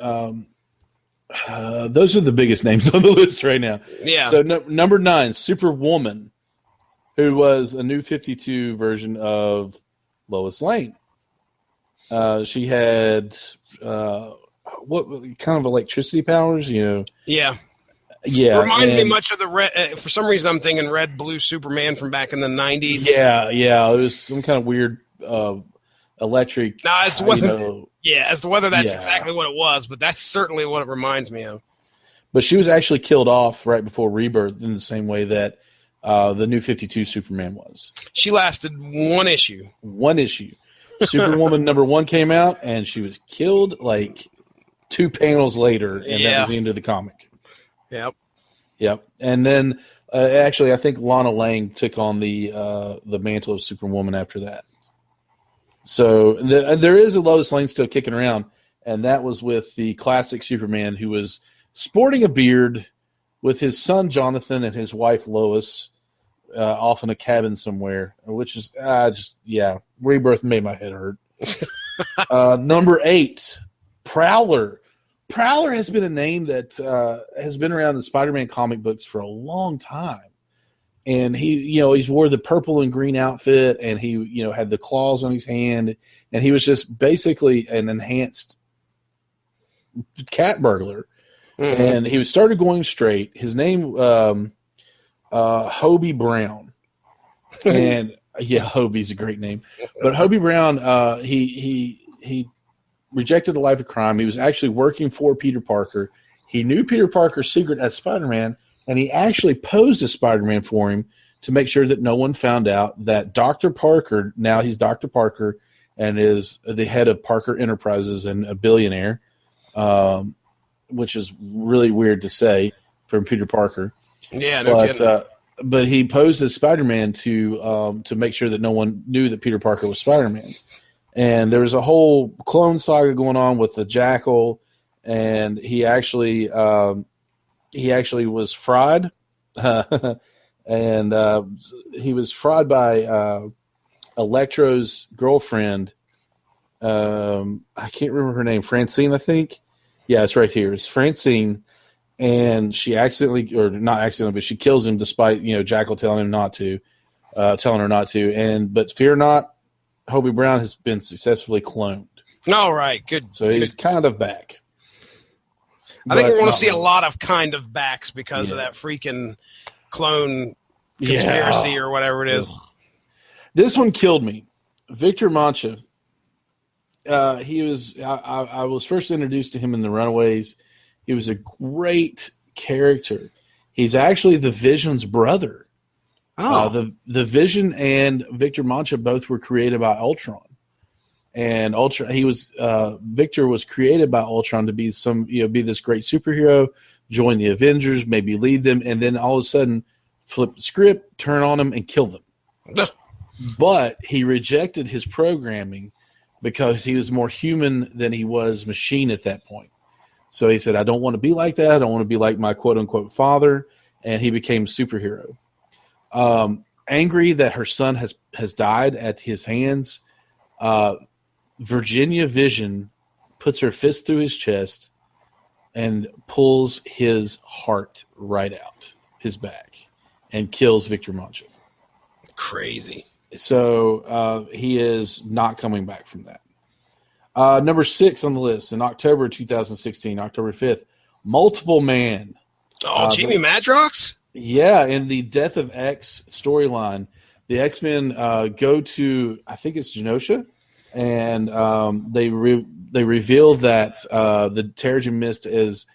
those are the biggest names on the list right now. Yeah. So number 9, Superwoman, who was a new 52 version of Lois Lane. She had what kind of electricity powers, you know? Yeah. Yeah. Reminded me much of the red. For some reason, I'm thinking Red Blue Superman from back in the 90s. Yeah. It was some kind of weird electric. No, as to whether that's exactly what it was, but that's certainly what it reminds me of. But she was actually killed off right before Rebirth in the same way that the new 52 Superman was. She lasted one issue. Superwoman number 1 came out, and she was killed like 2 panels later, and that was the end of the comic. Yep. And then, actually, I think Lana Lang took on the mantle of Superwoman after that. So there is a Lois Lane still kicking around, and that was with the classic Superman, who was sporting a beard with his son Jonathan and his wife Lois off in a cabin somewhere, which is Rebirth made my head hurt. Number 8, Prowler. Prowler has been a name that has been around the Spider-Man comic books for a long time. And he's wore the purple and green outfit, and he, had the claws on his hand, and he was just basically an enhanced cat burglar. Mm-hmm. And he started going straight. His name, Hobie Brown. And Hobie's a great name. But Hobie Brown, he rejected a life of crime. He was actually working for Peter Parker. He knew Peter Parker's secret as Spider-Man, and he actually posed as Spider-Man for him to make sure that no one found out that Dr. Parker, now he's Dr. Parker and is the head of Parker Enterprises and a billionaire, which is really weird to say from Peter Parker. Yeah, no kidding. But he posed as Spider-Man to make sure that no one knew that Peter Parker was Spider-Man. And there was a whole clone saga going on with the Jackal, and he actually was fried, and he was fried by Electro's girlfriend. I can't remember her name. Francine, I think. Yeah, it's right here. It's Francine, and she accidentally, or not accidentally, but she kills him despite Jackal telling her not to. But fear not, Hobie Brown has been successfully cloned. All right, good. So he's kind of back. I think we're going to see a lot of kind of backs because of that freaking clone conspiracy or whatever it is. This one killed me. Victor Mancha. He was. I was first introduced to him in the Runaways. He was a great character. He's actually the Vision's brother. Oh, the Vision and Victor Mancha both were created by Ultron. And Victor was created by Ultron to be be this great superhero, join the Avengers, maybe lead them, and then all of a sudden flip the script, turn on them, and kill them. But he rejected his programming because he was more human than he was machine at that point. So he said, I don't want to be like that. I don't want to be like my quote-unquote father. And he became superhero. Angry that her son has died at his hands, Virginia Vision puts her fist through his chest and pulls his heart right out his back and kills Victor Mancha. Crazy. So he is not coming back from that. Number 6 on the list in October 2016, October 5th, Multiple Man. Oh, Jamie Madrox? Yeah, in the Death of X storyline, the X-Men go to, I think it's Genosha, and they reveal that the Terrigen Mist is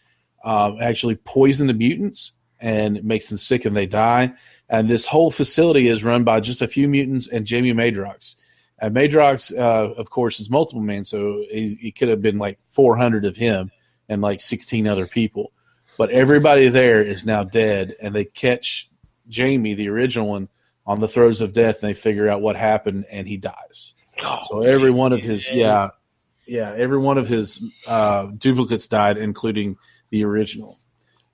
actually poison the mutants and it makes them sick and they die. And this whole facility is run by just a few mutants and Jamie Madrox. And Madrox, of course, is multiple man, so he could have been like 400 of him and like 16 other people. But everybody there is now dead, and they catch Jamie, the original one, on the throes of death, and they figure out what happened, and he dies. Oh, so every one of his every one of his duplicates died, including the original.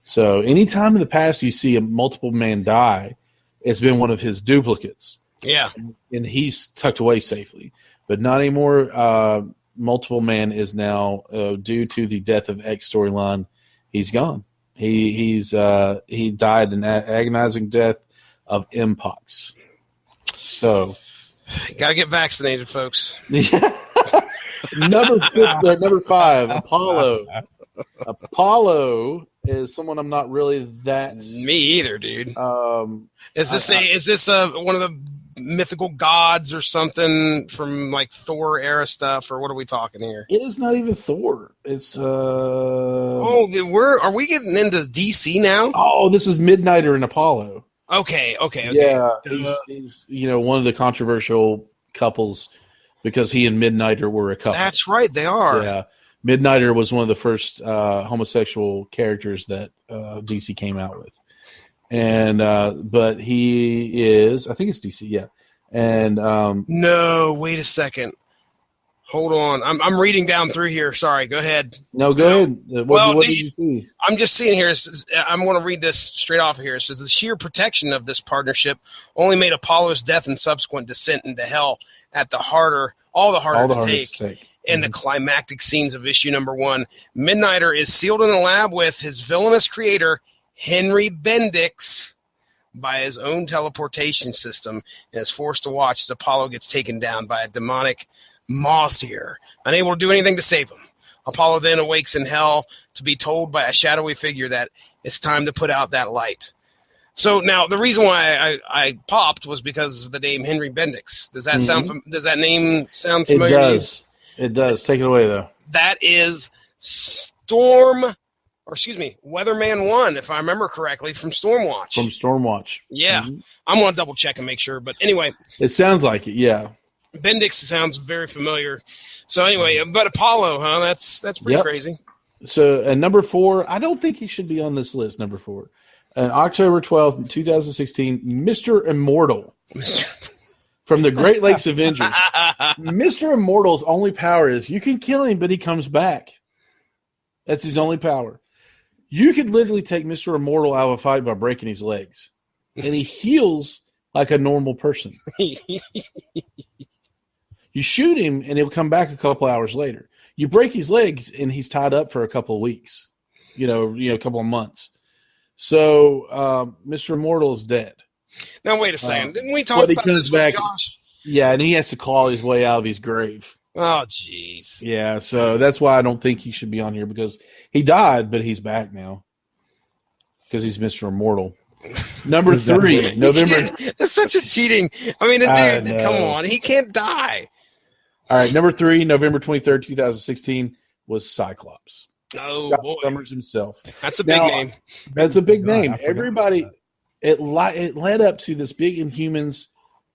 So anytime in the past you see a multiple man die, it's been one of his duplicates. Yeah. And he's tucked away safely. But not anymore. Multiple man is now, due to the death of X storyline, he's gone. He died an agonizing death of Mpox. So you gotta get vaccinated, folks. Number 5, Apollo. Apollo is someone I'm not really that. Me either, dude. Is this one of the mythical gods or something from like Thor era stuff, or what are we talking here? It is not even Thor. It's are we getting into DC now? Oh, this is Midnighter and Apollo. Okay. Yeah, he's one of the controversial couples because he and Midnighter were a couple. That's right, they are. Yeah, Midnighter was one of the first homosexual characters that DC came out with. And but he is, I think it's DC, yeah. And no, wait a second. Hold on. I'm reading down through here. Sorry, go ahead. No, go ahead. What did you see? I'm just seeing here. I'm going to read this straight off of here. It says the sheer protection of this partnership only made Apollo's death and subsequent descent into hell all the harder to take. In the climactic scenes of issue number 1, Midnighter is sealed in a lab with his villainous creator, Henry Bendix, by his own teleportation system, and is forced to watch as Apollo gets taken down by a demonic Mossier, unable to do anything to save him. Apollo then awakes in hell to be told by a shadowy figure that it's time to put out that light. So now the reason why I popped was because of the name Henry Bendix. Does that does that name sound familiar? It does. It does. Take it away though. That is Weatherman 1, if I remember correctly, from Stormwatch. From Stormwatch. Yeah. I'm going to double check and make sure. But anyway. It sounds like it, yeah. Bendix sounds very familiar. So anyway, but Apollo, huh? That's pretty crazy. So and number 4, I don't think he should be on this list, number 4. On October 12th, 2016, Mr. Immortal. From the Great Lakes Avengers. Mr. Immortal's only power is you can kill him, but he comes back. That's his only power. You could literally take Mr. Immortal out of a fight by breaking his legs. And he heals like a normal person. You shoot him, and he'll come back a couple hours later. You break his legs, and he's tied up for a couple of weeks. A couple of months. So Mr. Immortal is dead. Now, wait a second. Didn't we talk about this with Josh? Yeah, and he has to claw his way out of his grave. Oh, jeez. Yeah, so that's why I don't think he should be on here, because he died, but he's back now because he's Mr. Immortal. Number 3, November. That's such a cheating. I mean, dude, come on. He can't die. All right, number 3, November 23rd, 2016, was Cyclops. Oh, Scott boy. Summers himself. That's a big name. That's a big name. Everybody, it led up to this big Inhumans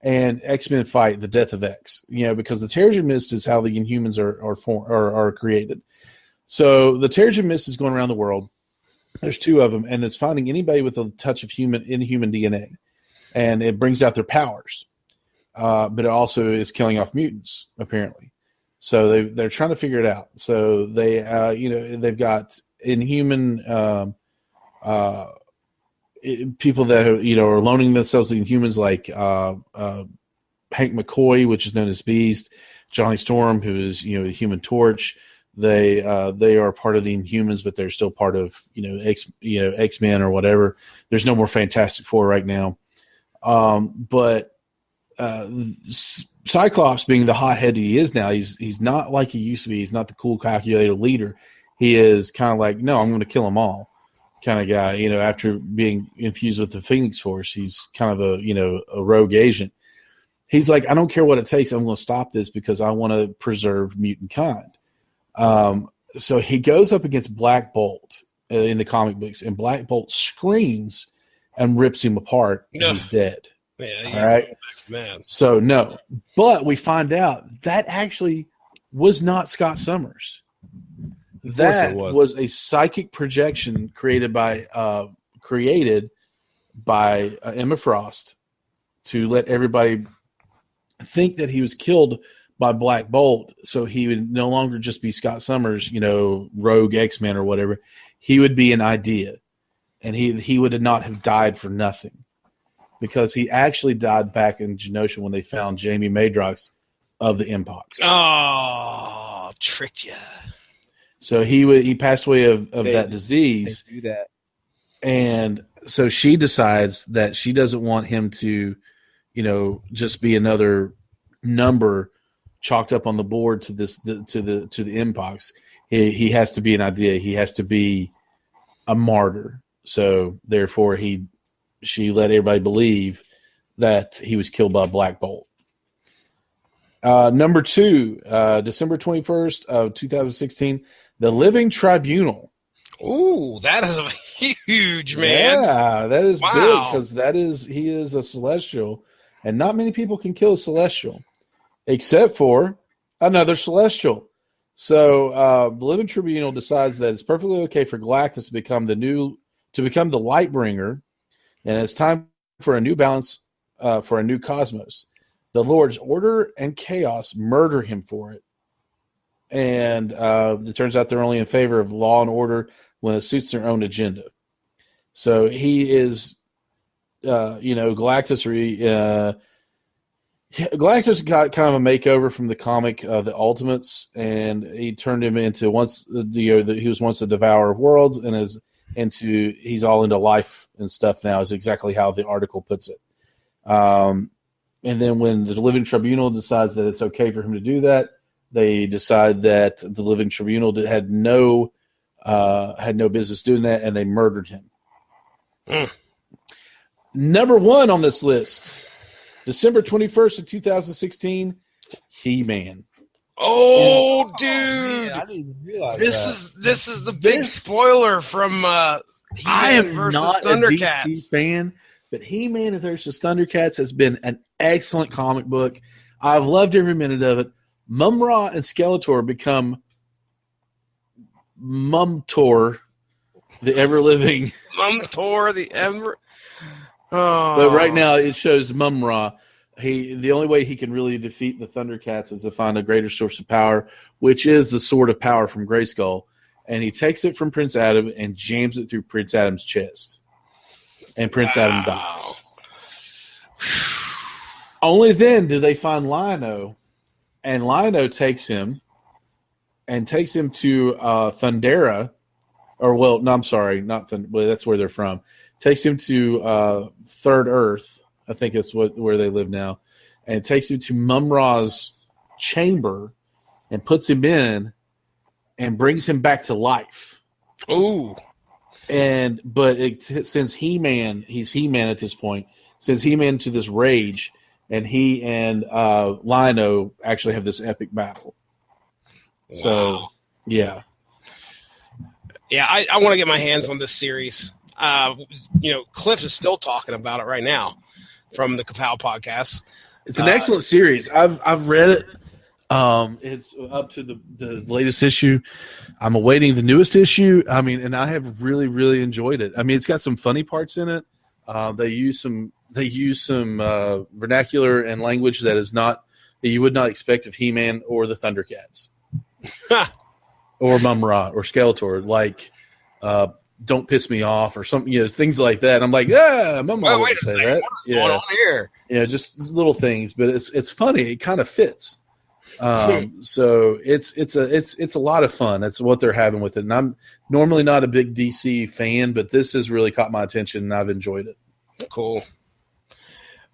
and X-Men fight, the death of X. Because the Terrigen Mist is how the Inhumans are created. So the Terrigen Mist is going around the world. There's 2 of them, and it's finding anybody with a touch of inhuman DNA, and it brings out their powers. But it also is killing off mutants, apparently. So they're trying to figure it out. So they've got Inhuman people that are loaning themselves to Inhumans, like Hank McCoy, which is known as Beast, Johnny Storm, who is the Human Torch. They are part of the Inhumans, but they're still part of X-Men or whatever. There's no more Fantastic Four right now, but Cyclops, being the hothead he is now, he's not like he used to be. He's not the cool, calculated leader. He is kind of like, no, I'm going to kill them all kind of guy. After being infused with the Phoenix Force, he's kind of a rogue agent. he's like, I don't care what it takes. I'm going to stop this because I want to preserve mutant kind. So he goes up against Black Bolt in the comic books, and Black Bolt screams and rips him apart, and he's dead. Yeah, all right. Man. So no, but we find out that actually was not Scott Summers. That was a psychic projection created by Emma Frost to let everybody think that he was killed by Black Bolt, so he would no longer just be Scott Summers, rogue X-Men or whatever. He would be an idea, and he would not have died for nothing, because he actually died back in Genosha when they found Jamie Madrox of the Mpox. Oh, tricked you. So he passed away of that disease. They do that. And so she decides that she doesn't want him to, just be another number chalked up on the board to the Mpox. He has to be an idea. He has to be a martyr. So therefore she let everybody believe that he was killed by Black Bolt. Number 2, December 21st of 2016, The Living Tribunal. Ooh, that is a huge, man. Yeah, that is big, because he is a Celestial, and not many people can kill a Celestial, except for another Celestial. So the Living Tribunal decides that it's perfectly okay for Galactus to become the Lightbringer, and it's time for a new balance, for a new cosmos. The Lord's Order and Chaos murder him for it. And it turns out they're only in favor of law and order when it suits their own agenda. So he is, Galactus. Galactus got kind of a makeover from the comic, The Ultimates, and he turned him into he was once a devourer of worlds, and he's all into life and stuff now. Is exactly how the article puts it. And then when the Living Tribunal decides that it's okay for him to do that, they decide that the Living Tribunal had no business doing that, and they murdered him. Number 1 on this list, December 21st of 2016, He-Man. Oh, dude! Man, I didn't even realize this is the big spoiler from He-Man I am versus not Thundercats. a DC fan, but He-Man versus Thundercats has been an excellent comic book. I've loved every minute of it. Mum-Ra and Skeletor become Mum-Tor, the ever-living. Mum-Tor, the ever. Oh. But right now it shows Mum-Ra. The only way he can really defeat the Thundercats is to find a greater source of power, which is the Sword of Power from Grayskull. And he takes it from Prince Adam and jams it through Prince Adam's chest. And Prince Adam dies. Only then do they find Lion-O. And Lion-O takes him to Thundera. That's where they're from. Takes him to Third Earth. I think that's where they live now. And takes him to Mum-Ra's chamber and puts him in and brings him back to life. Ooh. Since He-Man, he's He-Man at this point, sends He-Man to this rage, and he and Lion-O actually have this epic battle. Wow. So, yeah. Yeah, I want to get my hands on this series. Cliff is still talking about it right now from the Kapow podcast. It's an excellent series. I've read it. It's up to the latest issue. I'm awaiting the newest issue. I mean, and I have really, really enjoyed it. I mean, it's got some funny parts in it. They use some vernacular and language that you would not expect of He-Man or the Thundercats. Or Mum-Ra or Skeletor, like "Don't piss me off" or something, things like that. I'm like, Mum-Ra would say that. What's going on here? Yeah, just little things, but it's funny. It kind of fits. So it's a lot of fun. That's what they're having with it. And I'm normally not a big DC fan, but this has really caught my attention, and I've enjoyed it. Cool.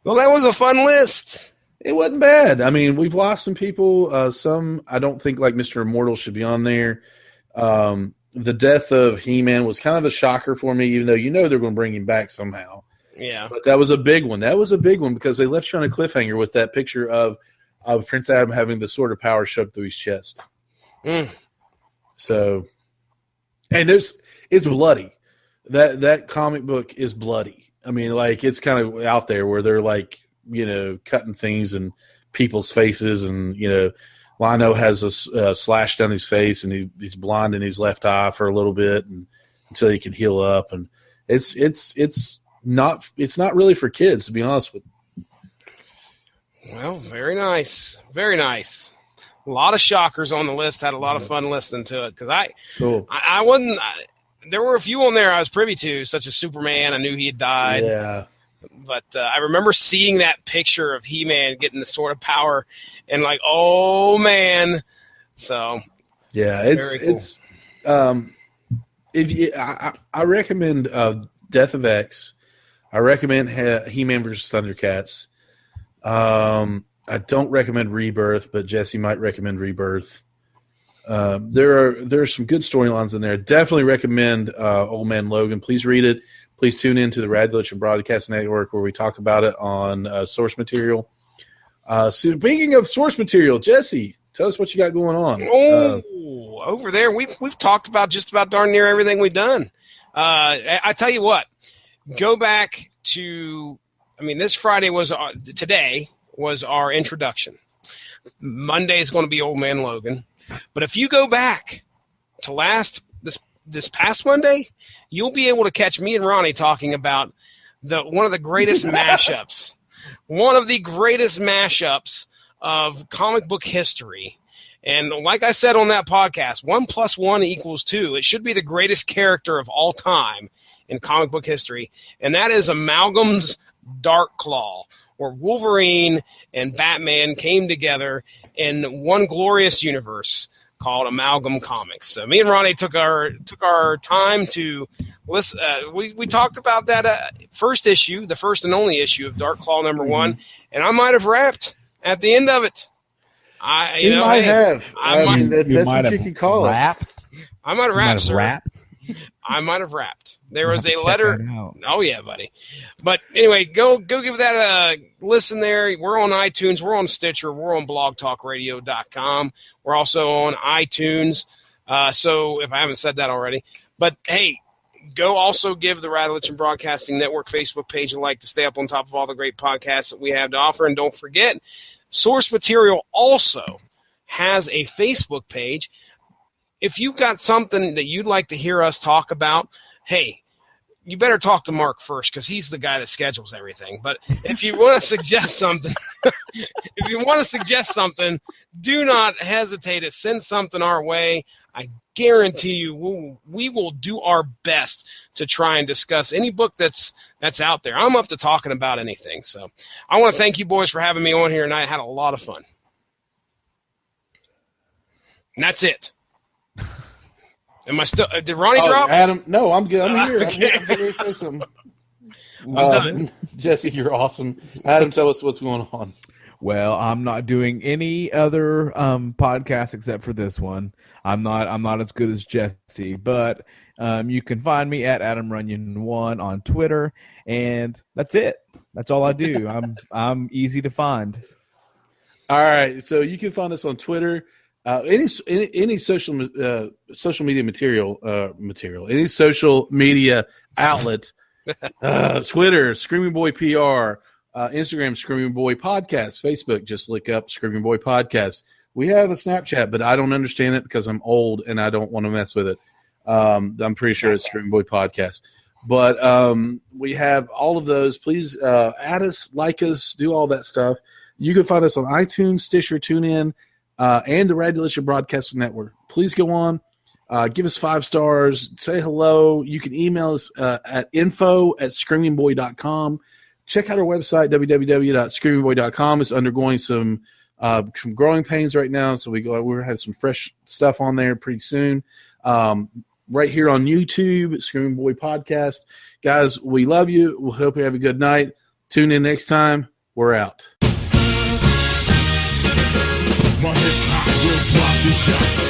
Well, that was a fun list. It wasn't bad. I mean, we've lost some people. Some I don't think, like Mr. Immortal, should be on there. The death of He-Man was kind of a shocker for me, even though they're going to bring him back somehow. Yeah. But that was a big one. That was a big one because they left you on a cliffhanger with that picture of Prince Adam having the sword of power shoved through his chest. So, and it's bloody. That comic book is bloody. I mean, like, it's kind of out there where they're like, cutting things in people's faces, and Lino has a slash down his face, and he's blind in his left eye for a little bit, and until he can heal up, and it's not really for kids, to be honest with you. Well, very nice. Very nice. A lot of shockers on the list. Had a lot of fun listening to it because I wasn't. There were a few on there I was privy to, such as Superman. I knew he had died. Yeah. But I remember seeing that picture of He-Man getting the sword of power and like, oh, man. So, yeah, it's I recommend Death of X. I recommend He-Man versus Thundercats. I don't recommend Rebirth, but Jesse might recommend Rebirth. There are some good storylines in there. Definitely recommend Old Man Logan. Please read it. Please tune in to the Radlich and Broadcast Network where we talk about it on source material. Speaking of source material, Jesse, tell us what you got going on. Over there, we've talked about just about darn near everything we've done. I tell you what, go back to, this Friday today was our introduction. Monday is going to be Old Man Logan. But if you go back to this past Monday, you'll be able to catch me and Ronnie talking about one of the greatest mashups. One of the greatest mashups of comic book history. And like I said on that podcast, 1 + 1 = 2. It should be the greatest character of all time in comic book history. And that is Amalgam's Dark Claw, where Wolverine and Batman came together in one glorious universe called Amalgam Comics. So me and Ronnie took our time to listen. We talked about that first issue, the first and only issue of Dark Claw #1, and I might have rapped at the end of it. You might have. That's what you can call it. I might have rapped, sir. I might have rapped. There was a letter. Oh, yeah, buddy. But anyway, go give that a listen there. We're on iTunes. We're on Stitcher. We're on blogtalkradio.com. We're also on iTunes. So if I haven't said that already. But, hey, go also give the Radlich and Broadcasting Network Facebook page a like to stay up on top of all the great podcasts that we have to offer. And don't forget, Source Material also has a Facebook page. If you've got something that you'd like to hear us talk about, hey, you better talk to Mark first because he's the guy that schedules everything. But if you want to suggest something, do not hesitate to send something our way. I guarantee you we will do our best to try and discuss any book that's out there. I'm up to talking about anything. So I want to thank you boys for having me on here, and I had a lot of fun. And that's it. Am I still? Did Ronnie drop? Adam, no, I'm good. I'm here. I'm here to say something. I'm done. Jesse, you're awesome. Adam, tell us what's going on. Well, I'm not doing any other podcasts except for this one. I'm not as good as Jesse, but you can find me at AdamRunyon1 on Twitter, and that's it. That's all I do. I'm easy to find. All right, so you can find us on Twitter. Any social media material, any social media outlet, Twitter, Screaming Boy PR, Instagram, Screaming Boy Podcast, Facebook, just look up Screaming Boy Podcast. We have a Snapchat, but I don't understand it because I'm old and I don't want to mess with it. I'm pretty sure it's Screaming Boy Podcast. But we have all of those. Please add us, like us, do all that stuff. You can find us on iTunes, Stitcher, TuneIn, and the Radlich and Broadcasting Network. Please go on. Give us 5 stars. Say hello. You can email us at info@screamingboy.com. Check out our website, www.screamingboy.com. It's undergoing some growing pains right now, so we'll have some fresh stuff on there pretty soon. Right here on YouTube, Screaming Boy Podcast. Guys, we love you. We hope you have a good night. Tune in next time. We're out. My hip hop will drop the shot.